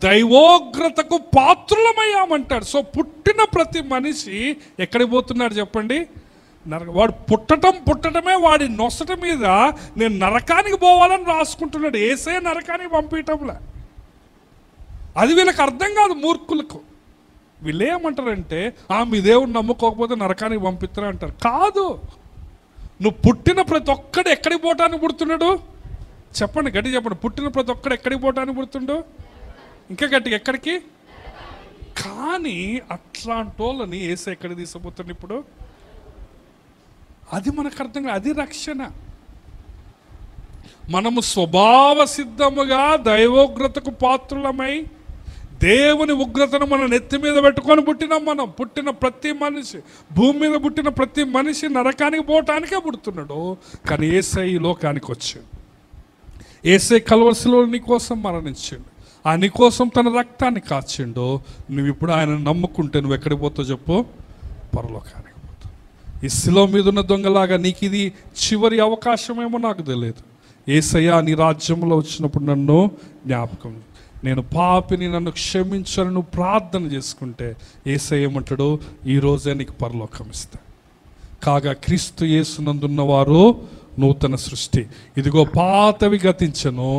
దైవోగ్రతకు పాత్రులమయ్యామంటాడు. సో పుట్టిన ప్రతి మనిషి ఎక్కడికి పోతున్నాడు చెప్పండి? వాడు పుట్టడమే వాడి నొసట మీద నేను నరకానికి పోవాలని రాసుకుంటున్నాడు. ఏసే నరకానికి పంపించటంలే. అది వీళ్ళకి అర్థం కాదు, మూర్ఖులకు. వీళ్ళు ఏమంటారంటే, మీ దేవుడు నమ్ముకోకపోతే నరకానికి పంపిస్తారా అంటారు. కాదు, నువ్వు పుట్టిన ప్రతి ఒక్కడు ఎక్కడికి పోవటానికి పుడుతున్నాడు చెప్పండి, గట్టి చెప్పండి. పుట్టిన ప్రతి ఒక్కడు ఎక్కడికి పోవటానికి పుడుతుండు? ఇంకా గట్టిగా ఎక్కడికి? కానీ అట్లాంటి వాళ్ళని ఏసే ఎక్కడికి తీసుకుపోతుంది ఇప్పుడు? అది మనకు అర్థం కాదు. అది రక్షణ. మనము స్వభావ సిద్ధముగా దైవోగ్రతకు పాత్రులమై దేవుని ఉగ్రతను మన నెత్తి మీద పెట్టుకొని పుట్టినాం. మనం పుట్టిన ప్రతి మనిషి, భూమి మీద పుట్టిన ప్రతి మనిషి నరకానికి పోవటానికే పుడుతున్నాడు. కానీ యేసయ్య ఈ లోకానికి వచ్చాడు. యేసయ్య కల్వరిలో నీ కోసం మరణించాడు. ఆ నీ కోసం తన రక్తాన్ని కాచిండు. నువ్వు ఇప్పుడు ఆయన నమ్ముకుంటే నువ్వు ఎక్కడికి పోతావు చెప్పు? పరలోకానికి పోతావు. ఈ శిలువ మీద ఉన్న దొంగలాగా నీకు ఇది చివరి అవకాశమేమో నాకు తెలియదు. యేసయ్య నీ రాజ్యంలో వచ్చినప్పుడు నన్ను జ్ఞాపకం, నేను పాపిని, నన్ను క్షమించను నువ్వు ప్రార్థన చేసుకుంటే యేసయ్య ఏమంటాడు? ఈరోజే నీకు పరలోకం ఇస్తా. కాగా క్రీస్తు యేసునందున్న వారు నూతన సృష్టి, ఇదిగో పాతవి గతించను,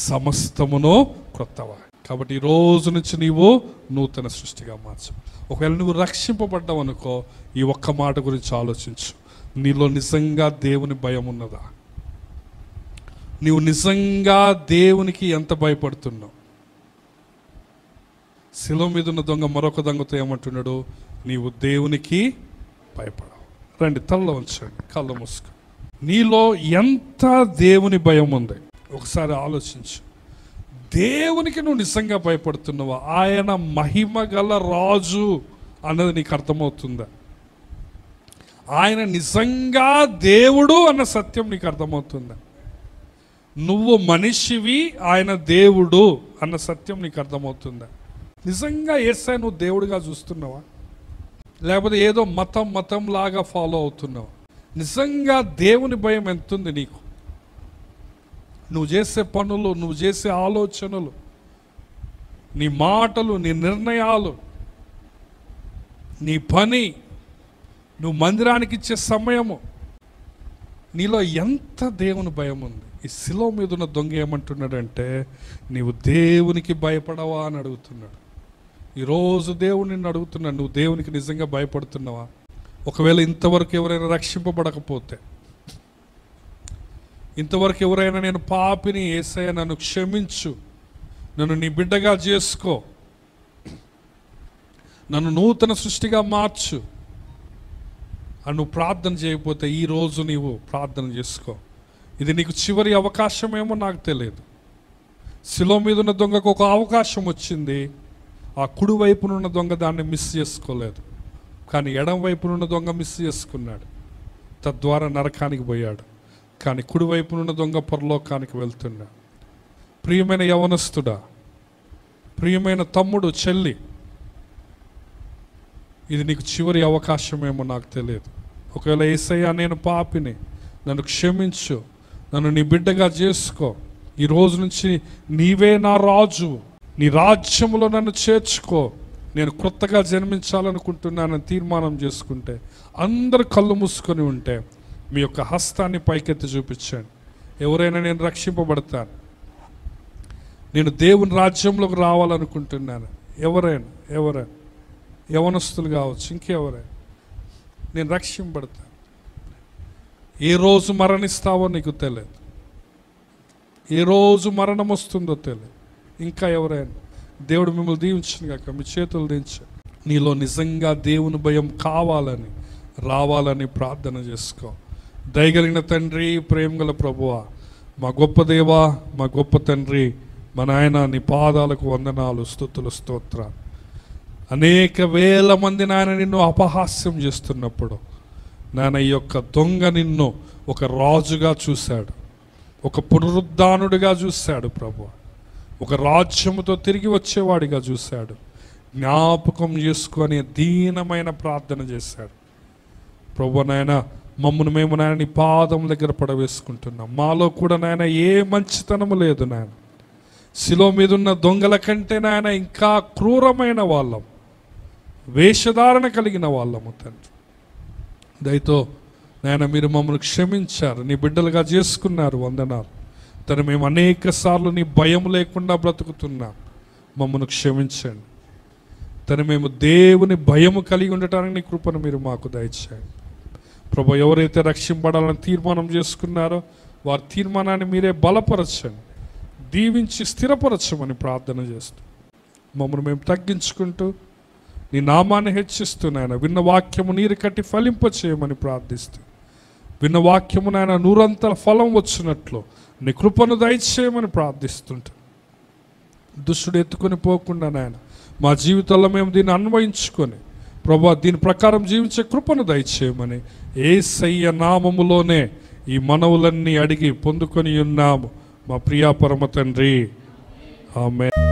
సమస్తమును క్రొత్తవా. కాబట్టి ఈ రోజు నుంచి నీవు నూతన సృష్టిగా మార్చు. ఒకవేళ నువ్వు రక్షింపబడ్డావు అనుకో, ఈ ఒక్క మాట గురించి ఆలోచించు. నీలో నిజంగా దేవుని భయం ఉన్నదా? నీవు నిజంగా దేవునికి ఎంత భయపడుతున్నావు? శిలువ మీద ఉన్న దొంగ మరొక దొంగతో ఏమంటున్నాడు? నీవు దేవునికి భయపడవు. రండి, తలలో ఉంచండి, కళ్ళు మూసుకో. నీలో ఎంత దేవుని భయం ఉంది ఒకసారి ఆలోచించు. దేవునికి నువ్వు నిజంగా భయపడుతున్నావా? ఆయన మహిమ గల రాజు అన్నది నీకు అర్థమవుతుందా? ఆయన నిజంగా దేవుడు అన్న సత్యం నీకు అర్థమవుతుందా? నువ్వు మనిషివి, ఆయన దేవుడు అన్న సత్యం నీకు అర్థమవుతుందా? నిజంగా యేసయ్య నువ్వు దేవుడిగా చూస్తున్నావా? లేకపోతే ఏదో మతం లాగా ఫాలో అవుతున్నావా? నిజంగా దేవుని భయం ఎంతుంది నీకు? నువ్వు చేసే పనులు, నువ్వు చేసే ఆలోచనలు, నీ మాటలు, నీ నిర్ణయాలు, నీ పని, నువ్వు మందిరానికి ఇచ్చే సమయము, నీలో ఎంత దేవుని భయం ఉంది? ఈ శిలువ మీద ఉన్న దొంగ ఏమంటున్నాడంటే, నీవు దేవునికి భయపడవా అని అడుగుతున్నాడు. ఈరోజు దేవుడు నిన్ను అడుగుతున్నాడు, నువ్వు దేవునికి నిజంగా భయపడుతున్నావా? ఒకవేళ ఇంతవరకు ఎవరైనా రక్షింపబడకపోతే, ఇంతవరకు ఎవరైనా నేను పాపిని, యేసయ్య నన్ను క్షమించు, నన్ను నీ బిడ్డగా చేసుకో, నన్ను నూతన సృష్టిగా మార్చు అని నువ్వు ప్రార్థన చేయకపోతే ఈరోజు నీవు ప్రార్థన చేసుకో. ఇది నీకు చివరి అవకాశమేమో నాకు తెలియదు. శిలువ మీద ఉన్న దొంగకు ఒక అవకాశం వచ్చింది. ఆ కుడి వైపునున్న దొంగ దాన్ని మిస్ చేసుకోలేదు. కానీ ఎడం వైపునున్న దొంగ మిస్ చేసుకున్నాడు, తద్వారా నరకానికి పోయాడు. కానీ కుడి వైపునున్న దొంగ పరలోకానికి వెళ్తున్నాడు. ప్రియమైన యవనస్తుడా, ప్రియమైన తమ్ముడు, చెల్లి, ఇది నీకు చివరి అవకాశమేమో నాకు తెలియదు. ఒకవేళ యేసయ్య నేను పాపిని, నన్ను క్షమించు, నన్ను నీ బిడ్డగా చేసుకో, ఈ రోజు నుంచి నీవే నా రాజు, నీ రాజ్యంలో నన్ను చేర్చుకో, నేను క్రొత్తగా జన్మించాలనుకుంటున్నానని తీర్మానం చేసుకుంటే, అందరు కళ్ళు మూసుకొని ఉంటే మీ యొక్క హస్తాన్ని పైకెత్తి చూపించండి. ఎవరైనా నేను రక్షింపబడతాను, నేను దేవుని రాజ్యంలోకి రావాలనుకుంటున్నాను, ఎవరైనా యవనస్తులు కావచ్చు, ఇంకెవరైనా, నేను రక్షింపబడతాను. ఏ రోజు మరణిస్తావో నీకు తెలియదు, ఏ రోజు మరణం వస్తుందో తెలియదు. ఇంకా ఎవరైనా, దేవుడు మిమ్మల్ని దీవించును గాక. మీ చేతులు దించండి. నీలో నిజంగా దేవుని భయం కావాలని రావాలని ప్రార్థన చేసుకో. దయగలిగిన తండ్రి, ప్రేమగల ప్రభువా, మా గొప్ప దేవా, మా గొప్ప తండ్రి, మా నాయన, నీ పాదాలకు వందనాలు, స్తుతులు, స్తోత్రాలు. అనేక వేల మంది నాయన నిన్ను అపహాస్యం చేస్తున్నప్పుడు నాయన ఈ యొక్క దొంగ నిన్ను ఒక రాజుగా చూశాడు, ఒక పునరుద్ధానుడిగా చూశాడు ప్రభు, ఒక రాజ్యముతో తిరిగి వచ్చేవాడిగా చూశాడు. జ్ఞాపకం చేసుకొని దీనమైన ప్రార్థన చేశాడు. ప్రభు నాయన, మమ్మల్ని మేము నాయన నీ పాదం దగ్గర పడవేసుకుంటున్నాం. మాలో కూడా నాయన ఏ మంచితనము లేదు నాయన. శిలో మీద ఉన్న దొంగల కంటే నాయన ఇంకా క్రూరమైన వాళ్ళం, వేషధారణ కలిగిన వాళ్ళము తండ్రి. దయతో నాయన మీరు మమ్మల్ని క్షమించారు, నీ బిడ్డలుగా చేసుకున్నారు, వందనాలు. తను మేము అనేక సార్లు నీ భయం లేకుండా బ్రతుకుతున్నాం, మమ్మల్ని క్షమించండి. తను మేము దేవుని భయము కలిగి ఉండటానికి నీ కృపను మీరు మాకు దయచేయండి ప్రభు. ఎవరైతే రక్షింపడాలని తీర్మానం చేసుకున్నారో వారి తీర్మానాన్ని మీరే బలపరచండి, దీవించి స్థిరపరచమని ప్రార్థన చేస్తూ మమ్మల్ని మేము తగ్గించుకుంటూ నీ నామాన్ని హెచ్చిస్తూ నాయన విన్న వాక్యము నీరు కట్టి ఫలింపచేయమని ప్రార్థిస్తూ, విన్న వాక్యము నాయన నూరంతల ఫలం వచ్చినట్లు నీ కృపను దయచేయమని ప్రార్థిస్తుంటా. దుష్టుడు ఎత్తుకొని పోకుండా నాయన మా జీవితంలో మేము దీన్ని అన్వయించుకొని ప్రభా దీని ప్రకారం జీవించే కృపను దయచేయమని యేసయ్య నామములోనే ఈ మనవులన్నీ అడిగి పొందుకొని ఉన్నాము మా ప్రియా పరమ తండ్రి, ఆమేన్.